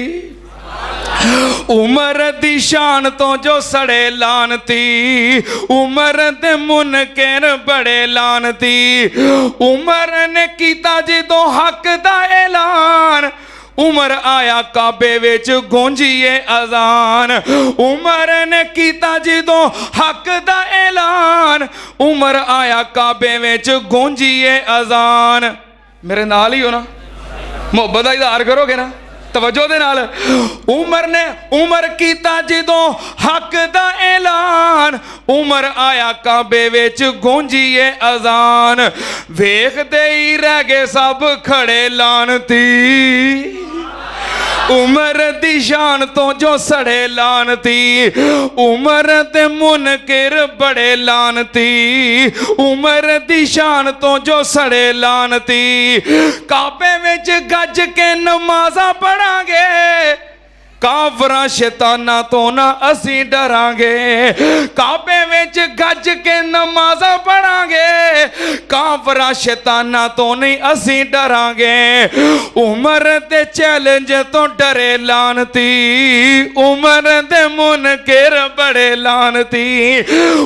उमर दी शान तो जो सड़े लानती, उमर दे मुनकिर बड़े लानती। उमर ने कीता जिदों हक दा ऐलान, उमर आया काबे विच गूंजिए अजान। उमर ने कीता जिदों हक दा ऐलान, उमर आया काबे विच गूंजिए अजान। मेरे नाल ही हो ना, मुहब्बत दा इजहार करोगे ना तवज्जो दे नाल। उमर कीता जिदों हक दा ऐलान, उमर आया काबे विच गूंजिए अजान। वेखदे ही रह गए सब खड़े लानती, उमर दी शान तो जो सड़े लानती। उमर दे मुनकिर बड़े लानती, उमर दी शान तो जो सड़े लानती। काबे विच गज के नमाज़ां पढ़ांगे, काफरां शैताना तो ना असी डरांगे। काबे विच गज के नमाज़ां पढ़ांगे, काफरां शैताना तो नहीं असी डरांगे। उमर दे चैलेंज तो डरे लानती, उमर दे मुनकिर बड़े लानती।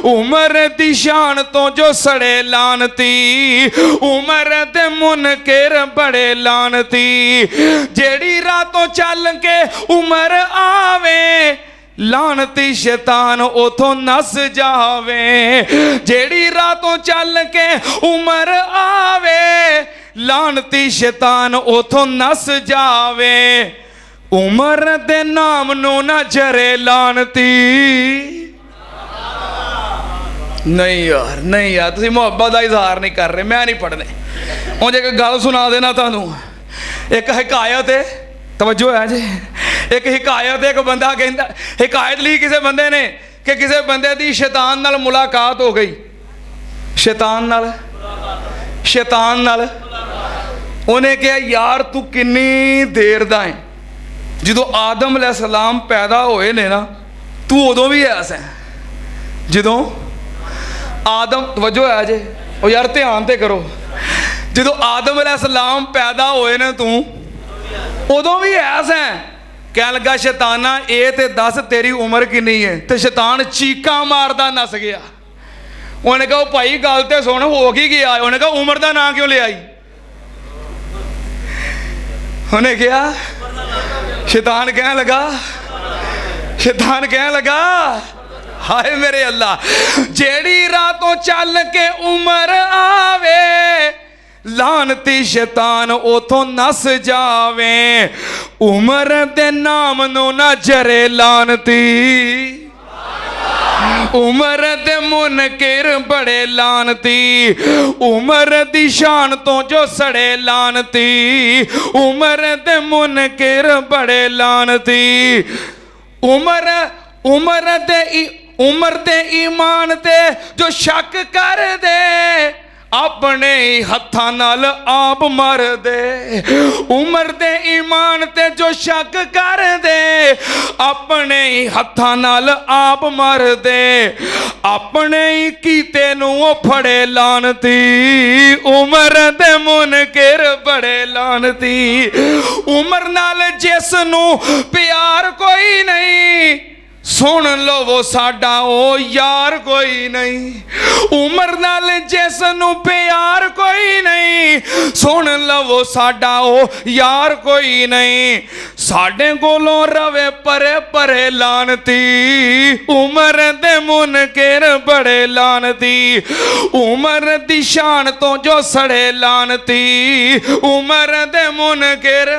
उमर दी शान तो जो सड़े लानती, उमर दे मुनकिर बड़े लानती। जेड़ी रातों चल के उमर आवे, लानती शैतान उथों नस जावे। जेड़ी रातों चल के उमर आवे, लानती शैतान उथों नस जावे। उमर दे नाम नू ना जरे लानती। नहीं यार तुसीं मुहब्बत दा इजहार नहीं कर रहे, मैं नहीं पढ़ने। उंज एक गल सुना देना तुहानू, एक हिकायत है, तवज्जो है जी। एक हिकायत, एक बंदा कहता, हिकायत ली किसी बंदे ने कि किसी बंदे दी शैतान नाल मुलाकात हो गई। शैतान नाल उन्हें कहा यार तू किन्नी देर दा है, जो आदम अलैहिस्सलाम पैदा होए ने ना तू उदों भी ऐसा है। जो आदम, तवज्जो है जे, ओ यार ध्यान ते करो, जो आदम अलैहिस्सलाम पैदा होए ने तू उदों भी ऐसा है। कह लगा शैताना ए ते दस तेरी उम्र किन्नी है, तो शैतान चीका मारदा नस गया। उन्हें कहा भाई गल तो सुन हो की गया। उन्हें कहा उमर का नाम क्यों ले आई? उन्हें कहा शैतान कहने लगा, शैतान कहने लगा हाय मेरे अल्लाह, जेड़ी रातों चल के उमर आवे लानती शैतान उथों नस जावे, उमर दे नाम नो ना जरे लानती, उमर दे मुनकिर बड़े लानती, उमर दी शान तो जो सड़े लानती, उमर दे मुनकिर बड़े लानती, उमर उमर दे ईमान दे जो शक कर दे अपने हत्थां नाल आप मर दे, उमर दे ईमान ते जो शक कर दे अपने हत्थां नाल आप मर दे, अपने ही कीते नू फड़े लानती, उमर दे मुनकिर बड़े लानती, उमर नाल जिस नू प्यार कोई नहीं सुन लो वो साडा ओ यार कोई नहीं, उमर नाल जिस नू प्यार कोई नहीं सुन लो वो साडा ओ यार कोई नहीं, साडे कोलों रवे परे परे लानती, उमर दे मुनकिर बड़े लानती, उमर दी शान तो जो सड़े लानती, उमर दे मुनकिर।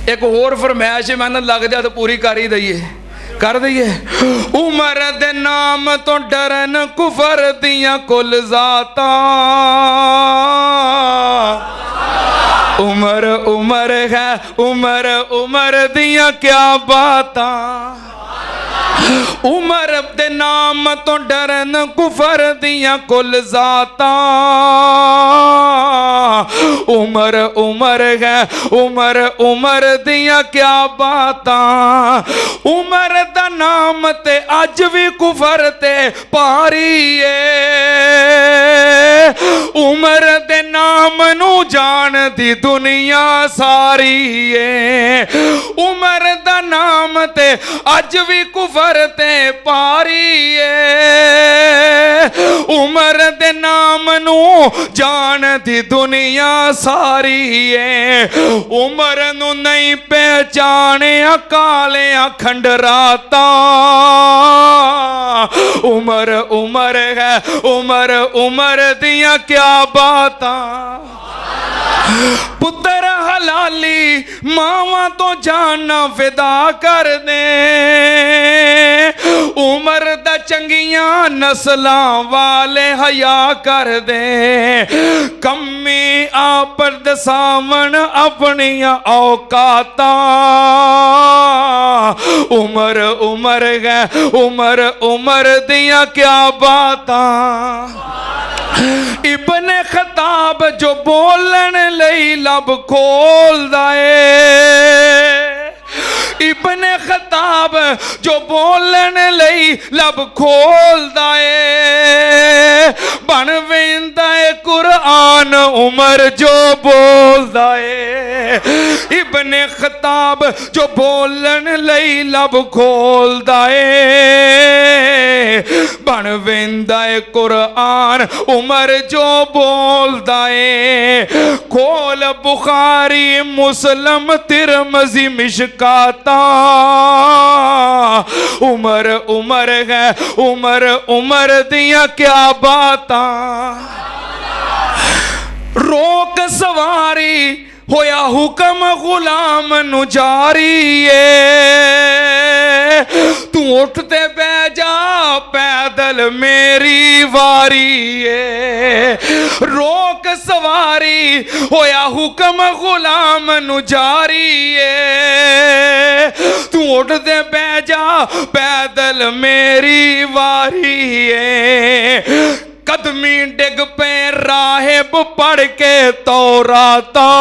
एक होर फरमाइश मैंने लग जाए तो पूरी कर ही दईए, कर दईए। उमर दे नाम तो डरन कुफर दियां कुल जाता, उमर उमर है उमर उमर दियां क्या बातां, उमर दे नाम तो डरन कुफर दियां कुल जाता, उमर उमर है उमर उमर दियां क्या बातां, उमर दा नाम ते अज भी कुफर ते पारी है, उमर दे नाम नू जान दी दुनिया सारी है, उमर दा नाम ते अज भी कुफर ते पारी है, उमर दे नाम नू जान दी दुनिया सारी है, उमर नू नहीं पहचाने कालियां खंडराता, उमर उमर है उमर उमर दियां क्या बातां, पुत्र हलाली मावां तो जाना फिदा कर दे, उमर दा चंगियां नस्लां वाले हया कर दे, कम्मी आपड़ दसावन अपनियां औकातां, उमर उमर है उमर उमर दियां क्या बातां, इब्ने खताब जो बोलन लई लब खोलदा ए, इब्ने खताब जो बोलन लई लब खोलदा ए, बन वेंदा ए कुरान उमर जो बोलदा ए, इब्ने खताब जो बोलन लई लब खोलदा ए, बन वेंदा ए कुरान उमर जो बोलदा ए, खोल बुखारी मुस्लिम तिरमिज़ी मिशकाता, उमर उमर है उमर उमर दियां क्या बातां, रोक सवारी होया हुक्म गुलाम नु जारी है, तू उठते बह जा पैदल मेरी वारी है, रोक सवारी होया हुक्म गुलाम नु जारी है, तू उठते बह जा पैदल मेरी वारी है, कदमी डिग पे राहिब पढ़ के तौराता,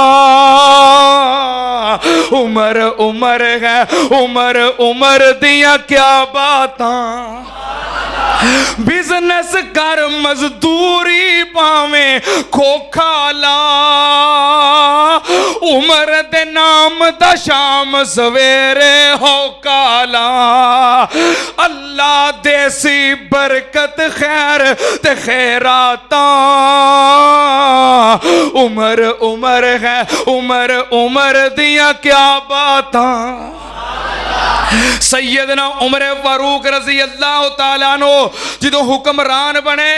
उमर उमर है उमर उमर दियां क्या बातां, बिजनेस कर मजदूरी पावें खोखा ला, उमर दे नाम दा शाम सवेरे हो काला, अल्लाह देसी बरकत खैर ते खैराता उमर उमर है उमर उमर दिया क्या बातां सैयदना उमर फारूक रजी अल्लाह तआला नो जो हुक्मरान बने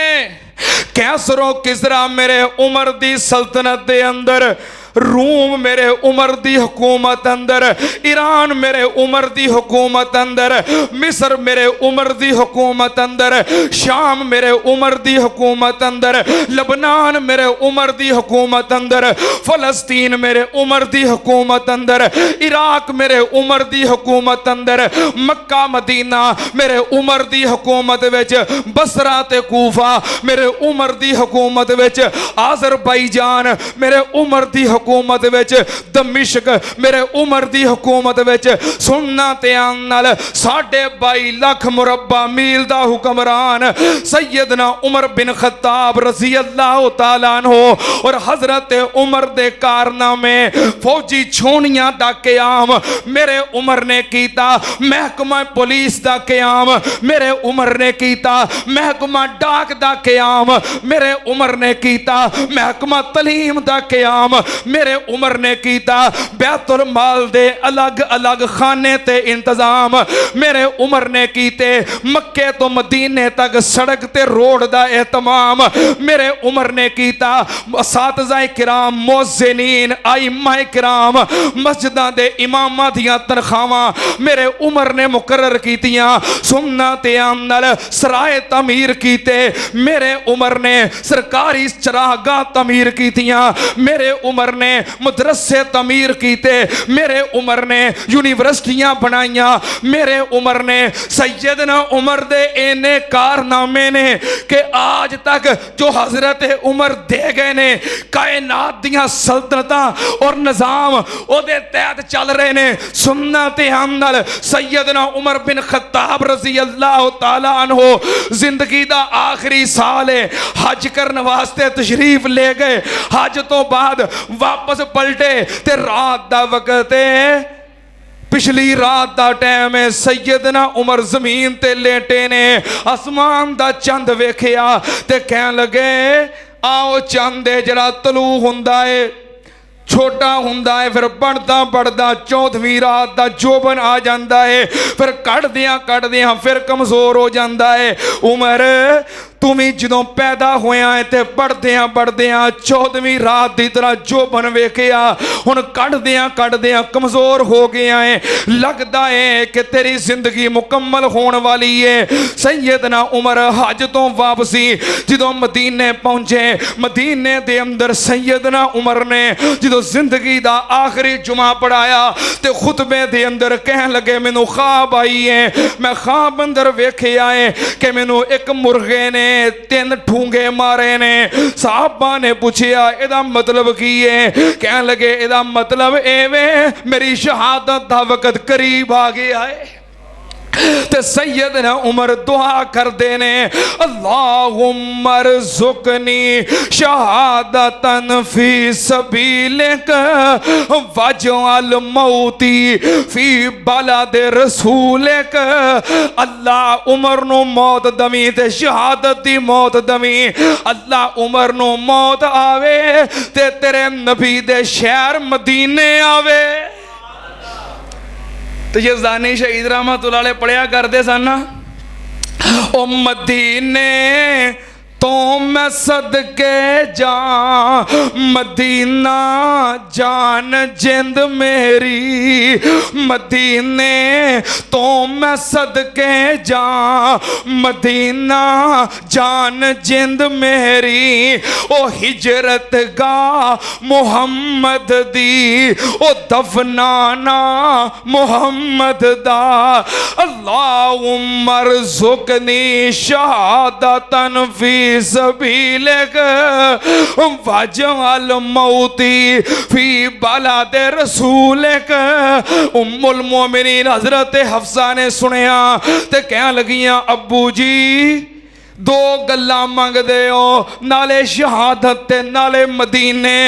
कैसरो किसरा मेरे उमर दी सल्तनत दे अंदर रूम मेरे उमर दी हुकूमत अंदर ईरान मेरे उमर दी हुकूमत अंदर मिस्र मेरे उमर दी हुकूमत अंदर शाम मेरे उमर दी हुकूमत अंदर लबनान मेरे उमर दी हुकूमत अंदर फलस्तीन मेरे उमर दी हुकूमत अंदर इराक मेरे उमर दी हुकूमत अंदर मक्का मदीना मेरे उमर दी हुकूमत विच बसरा ते कूफा मेरे उमर दी हुकूमत विच आज़रबाईजान मेरे उमर दी हुकूमत विच दमिश्क मेरे उमर दी हुकूमत विच सुनना ते आन नाल 22.5 लाख मुरब्बा मील दा हुक्मरान सैयदना उमर बिन खत्ताब रज़ी अल्लाह तआला अन्हु और हजरत उमर दे कारनामे फौजी छोनियां दा क़याम मेरे उमर ने कीता महकमा पुलिस दा क़याम मेरे उमर ने कीता महकमा डाक दा क़याम मेरे उमर ने कीता महकमा तलीम दा क़याम मेरे उमर ने कीता बैतुल माल दे अलग अलग खाने ते इंतजाम मेरे उमर ने कीते मक्के तो मदीने तक सड़क ते रोड दा एहतमाम मेरे उमर ने कीता असातिज़ाए किराम मुअज़्ज़िनीन आइम्माए किराम मस्जिदां दे इमामां दियां तनखावां मेरे उमर ने मुकर्रर कीतियां सुन्ना ते आम नाल सराय तमीर कीते मेरे उमर ने सरकारी चरागाह तमीर कीतियां मेरे उमर ने मदरसे तमीर कीते मेरे उमर ने यूनिवर्सिटियां बनाइयां मेरे उमर ने सैयदना उमर दे इन्ने कारनामे ने कि आज तक जो हजरत उमर दे गए ने कायनात दियां सल्तनतां और निज़ाम ओदे तहत चल रहे ने सुन्ना ते हम नाल सैयदना उमर बिन खत्ताब रज़ी अल्लाह तआला अन्हु जिंदगी दा आखिरी साल है हज करने वास्ते तशरीफ ले गए हज तो बाद वापस पलटे ते रात दा वक्त है पिछली रात दा टाइम है सैयदना उमर जमीन ते लेटे ने आसमान दा चंद वेखिया ते कहन लगे आओ चंद है जरा तलू हुंदा है छोटा हुंदा है फिर बढ़दा बढ़दा 14वीं रात दा जोबन आ जाता है फिर कटदियां फिर कमजोर हो जाता है उमर तू भी जो पैदा होया है तो बढ़दियां बढ़दियां 14वीं रात की तरह जोबन वेखिया हुण कटदियां कमजोर हो गया है लगता है कि तेरी जिंदगी मुकम्मल होने वाली है सैयदना उमर हज तो वापसी जो मदीने पहुंचे मदीने दे अंदर सैयदना उमर ने जो जिंदगी का आखिरी जुमा पढ़ाया तो खुतबे दे अंदर कह लगे मैनू ख्वाब आई है मैं ख्वाब अंदर वेखिया है कि मैनू एक मुर्गे ने 3 ठूंगे मारे ने साहबा ने पूछया एदा मतलब की है कह लगे एदा मतलब एवें मेरी शहादत दा वक्त करीब आ गया है ते सैयदना उमर दुआ करते ने अल्लाहुम्मा रज़ुक़नी शहादतन फी सबीलिक वजअल मौती फी बलद रसूलिक अल्लाह उमर नु मौत दवी ते शहादत दी मौत दवी अल्लाह उमर नु मौत आवे ते तेरे नबी दे शहर मदीने आवे तो यज़दानी शहीद रहमतुल्लाह अलैह पढ़िया करते सन ओ मदीने तो मैं सदके जा मदीना जान जिंद मेरी मदीने तो मैं सदके जा मदीना जान जिंद मेरी ओ हिजरत गा मुहम्मद दी ओ दफनाना मुहम्मद दा अल्लाहुम्मा रज़ुक़नी शहादतन फी सबीलिक वजअल मौती फी बलद रसूलिक उम्मुल मोमिनीन हजरत हफ्सा ने सुनिया ते कह लगियां अब्बू जी दो गल्लां मंगदे हो, नाले शहादत ते नाले मदीने।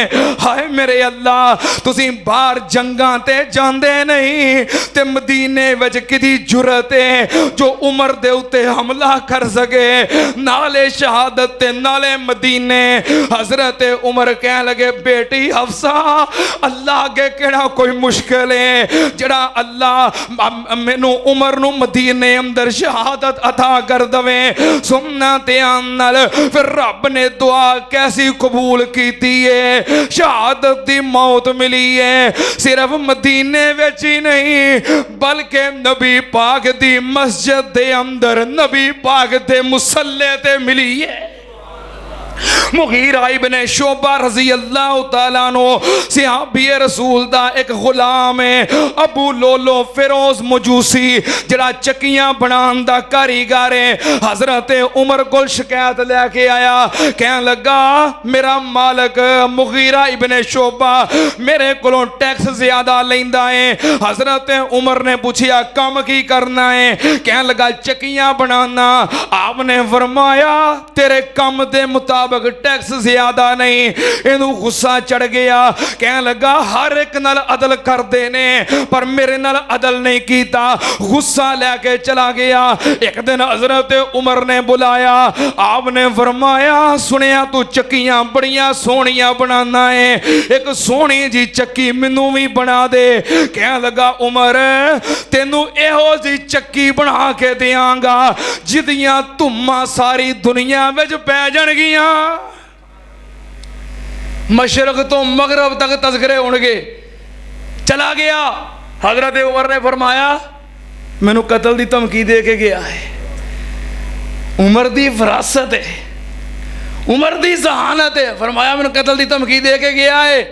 हाय मेरे अल्लाह, तुसी बाहर जंगां ते जांदे नहीं ते मदीने विच किदी जुरत है जो उमर दे उत्ते हमला कर सके, नाले शहादत ते नाले मदीने। हजरत उमर कह लगे बेटी हफ्सा, अल्लाह अगे केड़ा कोई मुश्किल है जड़ा अल्लाह मैनू उमर नू मदीने अंदर शहादत अता कर दवे। सुनना ध्यान नाल, फिर रब ने दुआ कैसी कबूल की है, शहादत दी मौत मिली है सिर्फ मदीने विच ही नहीं बल्कि नबी पाक दी मस्जिद दे अंदर नबी पाक दे मुसल्ले ते मिली है। मुगीरा इब्ने शोबा रज़ी अल्लाह तआला अन्हु सहाबी रसूल दा एक गुलाम है, अबू लोलो फिरोज मजूसी जड़ा चक्कियां बनाने दा कारीगर है। हजरत उमर कोल शिकायत लेके आया, कहन लगा मेरा मालिक मुगीरा इब्ने शोबा मेरे कोलों टैक्स ज्यादा लेंदा है। हजरत उमर ने पूछा काम की करना है, कहन लगा चक्कियां बनाना। आपने फरमाया तेरे काम दे मुताबिक टैक्स ज्यादा नहीं। इनू गुस्सा चढ़ गया, कहने लगा हर एक नाल अदल करते ने पर मेरे नाल अदल नहीं कीता, गुस्सा लेके चला गया। एक दिन हजरत उमर ने बुलाया, आपने फरमाया सुनिया तू चक्कियां बड़ियां सोहनियां बनाना है, एक सोहनी जी चक्की मैनू भी बना दे। कहने लगा उमर तेनू इहो जी चक्की बना के देंगा जिदियां धुम्मां सारी दुनिया विच पै जाणगियां, मशरक तो मगरब तक तस्करे होंगे। चला गया। हजरत उमर ने फरमाया मैनू कतल की धमकी दे के गया है। उमर की विरासत है, उमर की जहानत है। फरमाया मैनू कतल की धमकी दे के गया है।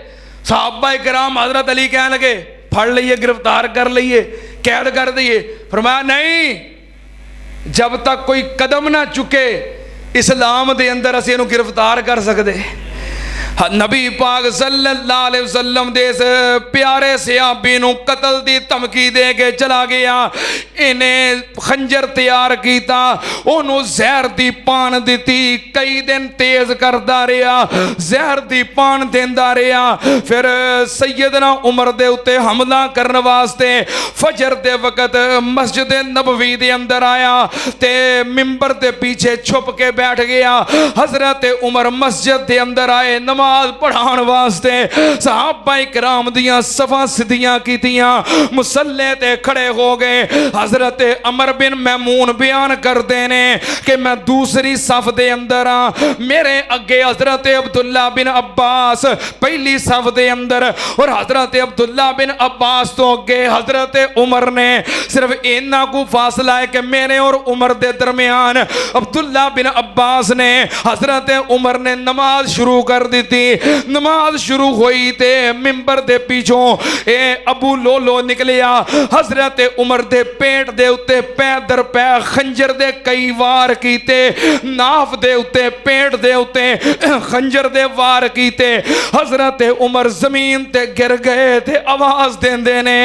सहाबा इकराम हजरत अली कह लगे फड़ लीए, गिरफ्तार कर लीए, कैद कर दिए। फरमाया नहीं, जब तक कोई कदम ना चुके इस्लाम दे अंदर असीं इहनूं गिरफ्तार कर सकते। नबी पाक सल्लल्लाहु अलैहि वसल्लम दे इस प्यारे सहाबी नूं कतल दी धमकी दे के चला गया। इन्हें खंजर तैयार किया, उन्होंने जहर दी पान दी, कई दिन तेज करता रहा, जहर दी पान देंदा रहा। फिर सैयदना उमर दे उत्ते हमला करने वास्ते फजर दे वक़्त मस्जिद नबवी दे अंदर आया ते मिंबर दे पीछे छुप के बैठ गया। हजरत उमर मस्जिद दे अंदर आए नमाज पढ़ाण वास्ते, सहाबा इकराम दियां सफा सिद्धियां कीतियां, मुसल्ले ते खड़े हो गए। हजरत अमर बिन मैमून बयान करते ने कि मैं दूसरी सफ दे अंदर हाँ, मेरे अगे हजरत अब्दुल्ला बिन अब्बास पहली सफ दे अंदर, और हजरत अब्दुल्ला बिन अब्बास तो अगे हजरत उमर ने सिर्फ इन्ना को फासला है कि मेरे और उमर दे दरमियान अब्दुल्ला बिन अब्बास ने हजरत उमर ने नमाज शुरू कर दी। नमाज शुरू हुई ते मिंबर दे पीछों ए अबू लोलो निकलिया। हजरत उमर दे पेट दे उत्ते पै दर पै खंजर दे कई वार कीते, नाफ दे उत्ते पेट दे उत्ते खंजर दे वार कीते। हजरत उमर जमीन ते गिर गए ते आवाज देंदे ने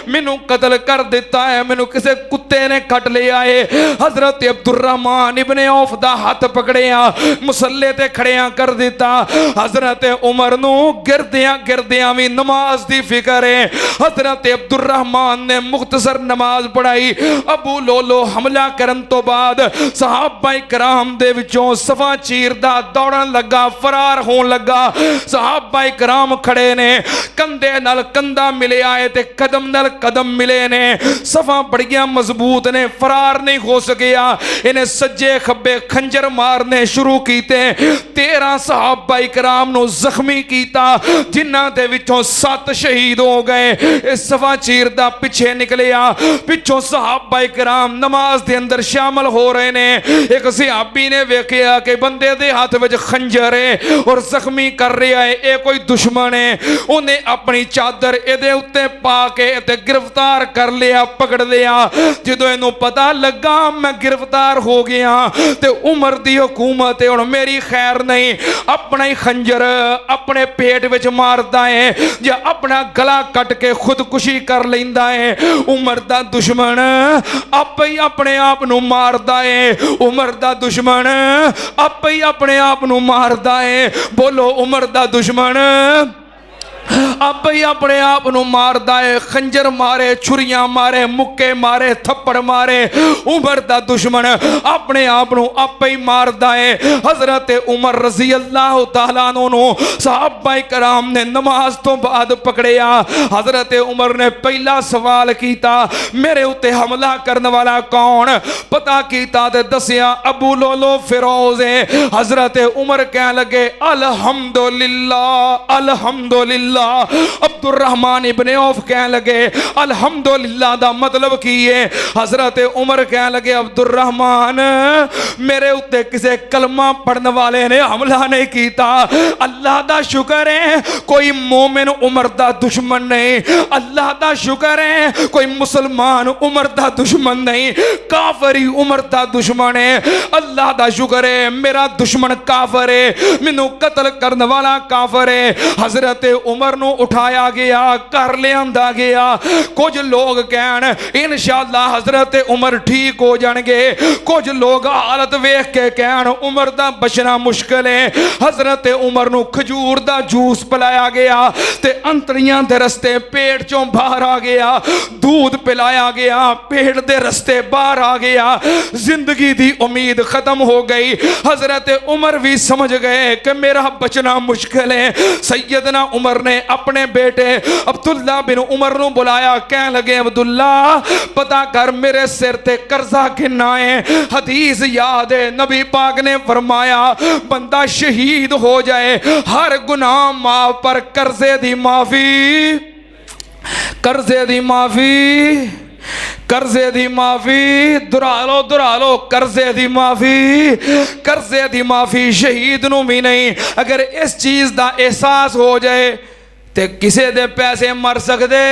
मैनू कतल कर दिता है, मैनू किसी कुत्ते ने कट लिया है। हजरत अब्दुर्रहमान इब्ने औफ दा हाथ पकड़िया, मुसल्ले ते खड़िया कर दिता। हजरत उमर नू गिरदियां गिरदियां भी नमाज दी फिक्र है। हजरत अब्दुर्रहमान ने मुख्तसर नमाज पढ़ाई। अबू लोलो हमला करन तो बाद सहाबा इकराम दे विचों सफा चीरदा दौड़न लगा, फरार होन लगा। सहाबा इकराम खड़े ने, कंधे नाल कंधा मिले आए ते कदम नाल कदम मिले ने, सफा बड़ियां मजबूत ने, फरार नहीं हो सकिया। इन्हें सज्जे खब्बे खंजर मारने शुरू कीते। 13 सहाबा इकराम नू जख्मी कीता, जिन्हां दे विचों 7 शहीद हो गए। इस सफा चीर दा पिछे निकलिया, पिछों सहाबा इकराम नमाज दे अंदर शामिल हो रहे ने। एक सहाबी ने वेखिया कि बंदे दे हाथ विच खंजर है और जख्मी कर रहा है, ये कोई दुश्मन है। उन्हें अपनी चादर इहदे उत्ते पा के ते गिरफ्तार कर लिया, पकड़ लिया। जदों इहनूं पता लगा मैं गिरफ्तार हो गया ते उमर दी हुकूमत है, हुण मेरी खैर नहीं, अपना ही खंजर खंजर अपने पेट विच मारदा है या अपना गला कट के खुदकुशी कर लैंदा है, उमर दा दुश्मन आपे ही अपने आप नूं मारदा है। उमर दा दुश्मन आपे ही अपने आप नूं मारदा है। बोलो, उमर दा दुश्मन आप ही अपने आप नूं मारदा है। खंजर मारे, छुरियां मारे, मुक्के मारे, थप्पड़ मारे, उमर दा दुश्मन अपने आप नूं आप ही मारदा है। हजरत उमर रजी अल्लाह तआला अन्हु सहाबाए कराम ने नमाज तो बाद पकड़िया। हजरत उमर ने पहला सवाल किया, मेरे उत्ते हमला करने वाला कौन? पता किया ते दसिया अबू लोलो फिरोज है। हजरत उमर कह लगे अल्हम्दुलिल्लाह अल्हम्दुलिल्लाह। अब्दुर रहमान इब्ने औफ कह लगे अल्हम्दुलिल्लाह दा मतलब की है? हजरत उमर कह लगे अब्दुर रहमान, मेरे उत्ते किसे कलमा पढ़ने वाले ने हमला नहीं किया। अल्लाह दा शुक्र है कोई मोमिन उमर दा दुश्मन नहीं। अल्लाह दा शुक्र है कोई मुसलमान उमर दा दुश्मन नहीं, काफरी उमर दा दुश्मन है। अल्लाह दा शुक्र है मेरा दुश्मन काफर है, मैनू कत्ल करने वाला काफर है। हजरत उमर नू उठाया गया, कर लिया गया। कुछ लोग कहन इंशाअल्लाह हजरत उमर ठीक हो जाएंगे, कुछ लोग हालत वेख के कहन उमर दा बचना मुश्किल है। हजरत उमर नू खजूर दा जूस पिलाया गया ते अंतड़ियां दे रस्ते पेट चों बाहर आ गया। दूध पिलाया गया, पेट दे रस्ते बाहर आ गया। जिंदगी दी उम्मीद खत्म हो गई। हजरत उमर भी समझ गए कि मेरा बचना मुश्किल है। सैयदना उमर ने अपने बेटे अब्दुल्ला बिन उमर नू बुलाया, कह लगे अब्दुल्ला पता कर मेरे सिर ते कर्जा किन्ना है। हदीस याद है, नबी पाक ने फरमाया बंदा शहीद हो जाए हर गुनाह माफ पर कर्जे दी माफी, कर्जे दी माफी, कर्जे दी माफी। दुरा लो कर्जे दी माफी, कर्जे दी माफी शहीद नू भी नहीं। अगर इस चीज़ का एहसास हो जाए तो किसी दे पैसे मर सकते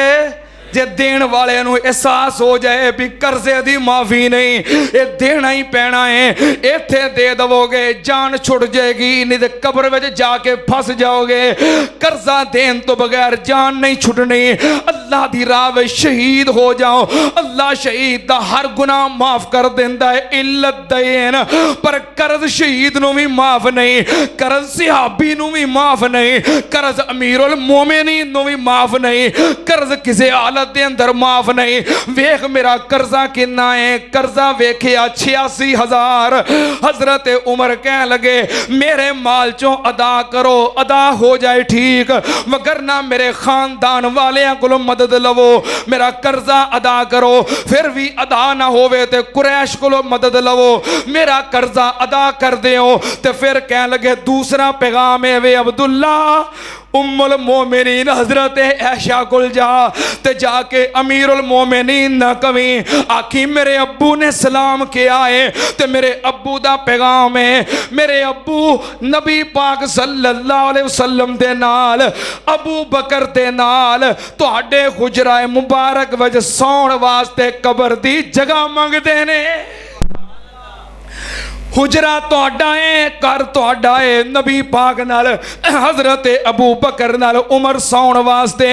जे देण वाले नू एहसास हो जाए भी कर्जे दी माफी नहीं, ये देना ही पैना है। इत्थे दे दवोगे जान छुट जाएगी, नहीं तो कब्र में जाके फंस जाओगे। कर्जा देन तो बगैर जान नहीं छुटनी। अल्लाह दी राह में शहीद हो जाओ, अल्लाह शहीद दा हर गुनाह माफ कर देंदा है इल्लत देन, पर कर्ज शहीद नू भी माफ नहीं, कर्ज सहाबी नू भी माफ नहीं, कर्ज अमीरुल मोमिनीन नू भी माफ नहीं, कर्ज किसी हालत दे अंदर माफ नहीं। वेख मेरा कर्जा किन्ना है, कर्जा वेखिया 86,000। हजरत उमर कह लगे मेरे माल चों अदा करो, अदा हो जाए ठीक, मगर ना मेरे खानदान वाले को मदद लवो, मेरा कर्जा अदा करो। फिर भी अदा ना होवे ते कुरैश को मदद लवो, मेरा कर्जा अदा कर दियो। ते फिर कह लगे दूसरा पैगाम है वे अब्दुल्ला उम्मुल मोमिनीन हजरत ऐशा कुल जा ते जाके अमीरुल मोमिनीन ना कवी आखी मेरे अब्बू ने सलाम किया है ते मेरे अब्बू दा पैगाम है, मेरे अब्बू नबी पाक सल्लल्लाहु अलैहि वसल्लम दे नाल अबू बकर दे नाल तुहाडे हुजरा मुबारक विच सौण वास्ते कबर दी जगह मंगदे ने। हुजरा तुहाडा है, घर तुहाडा है। नबी पाक नाल हजरत अबू बकर नाल उमर सौण वास्ते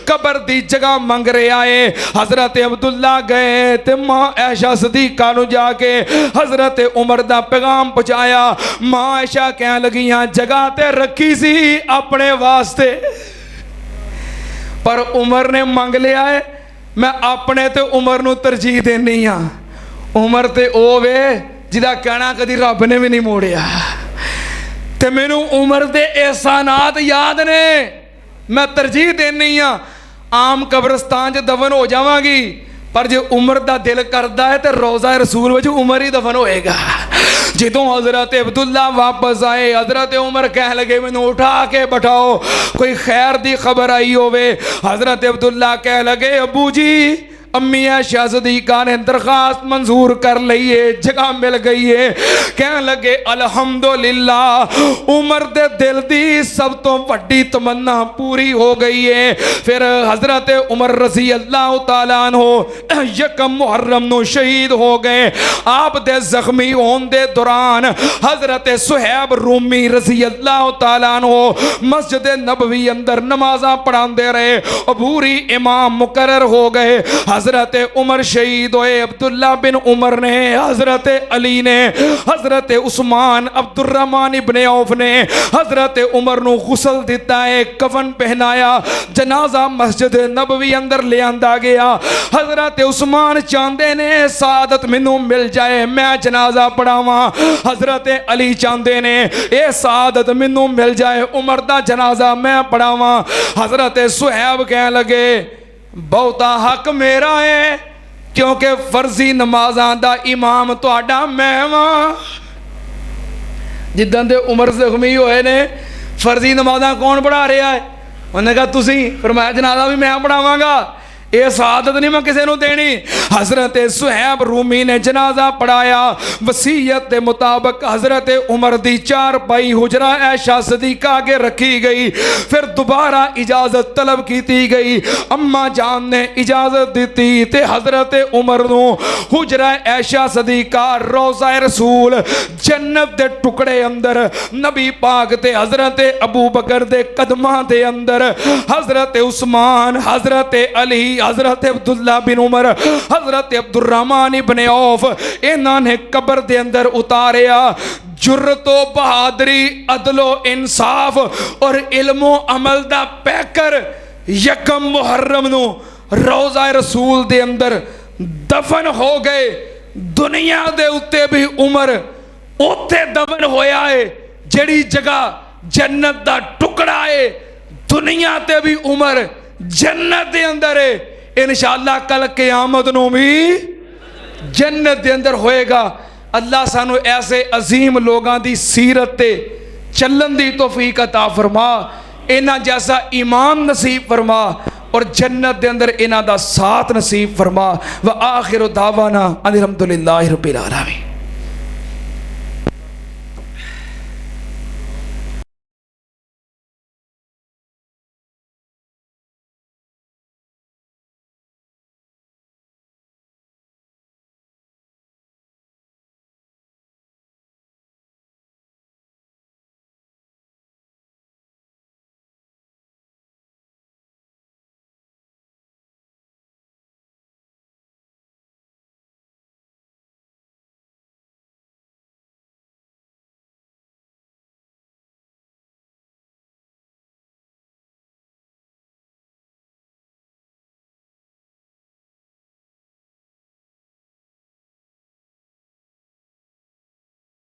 कबर दी जगह मंग रहा है। हजरत अब्दुल्ला गए ते मां ऐशा सदीका नू जाके हजरत उमर दा पैगाम पहुंचाया। मां ऐशा कह लगियां जगह ते रखी सी अपने वास्ते, पर उमर ने मंग लिया है, मैं अपने ते उमर नू तरजीह देनी हाँ। उमर ते ओ वे जिदा कहना कदी रब ने भी नहीं मोड़िया, ते मैनू उमर दे एहसानात याद ने, मैं तरजीह देनी हाँ। आम कब्रस्तान च दफन हो जावांगी, पर जो उमर दा दिल करता है तो रोज़ा रसूल विच उमर ही दफन होएगा। जदों हजरत अब्दुल्ला वापस आए, हजरत उमर कह लगे मैनू उठा के बैठाओ, कोई खैर दी खबर आई होवे। हजरत अब्दुल्ला कह लगे अबू जी अम्मी आयशा सिद्दीका ने दरखास्त मंजूर कर ली है, जगह मिल गई है। कह लगे अल्हम्दुलिल्लाह, उमर दे दिल दी सब तो वड्डी तमन्ना पूरी हो गई है। फिर हजरत उमर रजी अल्लाह तआला अन्हु यकम मुहर्रम नू शहीद हो गए। आप दे जख्मी होने दे दौरान हजरत सुहैब रूमी रजी अल्लाह तआला अन्हु मस्जिद नबवी अंदर नमाज़ां पढ़ाते रहे। अबूरी इमाम मुकर्रर हो गए। हजरत उमर शहीद होए। अब्दुल्ला बिन उमर ने, हजरत अली ने, हजरत उस्मान अब्दुर्रहमान इब्ने औफ ने हजरत उमर नू गुसल दिता है, कफन पहनाया, जनाजा मस्जिद नबवी अंदर ले आंदा गया। हजरत उस्मान चाहते ने सादत मैनू मिल जाए, मैं जनाजा पढ़ावा। हजरत अली चाहते ने यह सादत मैनू मिल जाए, उमर दा जनाजा मैं पढ़ावा। हजरत सुहैब कह लगे बहुता हक मेरा है, क्योंकि फर्जी नमाज़ां दा इमाम तुहाडा मैं वां। जिद्दां दे उमर जख्मी होए ने, फर्जी नमाज़ां कौन पढ़ा रहा है? उन्हें कहा तुसी, फरमाया जनाजा भी मैं पढ़ावांगा, ये सादत नहीं मैं किसी को देनी। हजरत सुहैब रूमी ने जनाजा पढ़ाया। वसीयत के मुताबिक हजरत उमर दी चारपाई हुजरा आयशा सिद्दीका आगे रखी गई। फिर दोबारा इजाजत तलब की गई। अम्मा जान ने इजाजत दी ते हजरत उमर नू हुजरा आयशा सिद्दीका रोज़ा रसूल जन्नत के टुकड़े अंदर नबी पाक ते हजरत अबू बकर दे कदमां दे अंदर हजरत उस्मान, हजरत अली, हजरत अब्दुल्ला बिन उमर, हजरत अब्दुर्रहमान इब्ने औफ, इन्हां ने कब्र दे अंदर उतारिया। जुर्रतो बहादरी, अदलो इंसाफ और इल्मो अमल दा पैकर यकम मुहर्रम नू रोज़ा रसूल दे अंदर दफन हो गए। दुनिया दे उत्ते भी उमर उत्ते दफन होया है जेड़ी जगह जन्नत दा टुकड़ा है। दुनिया ते भी उमर जन्नत दे अंदर है। इंशाअल्लाह कल क़यामत नू भी जन्नत दे अंदर होएगा। अल्लाह सानू ऐसे अजीम लोगों की सीरत ते चलन दी तौफीक अता फरमा, इन्हां जैसा ईमान नसीब फरमा और जन्नत दे अंदर इन्हां दा साथ नसीब फरमा। व आखिर दावाना अनिल हम्दुलिल्लाहि रब्बिल आलमीन।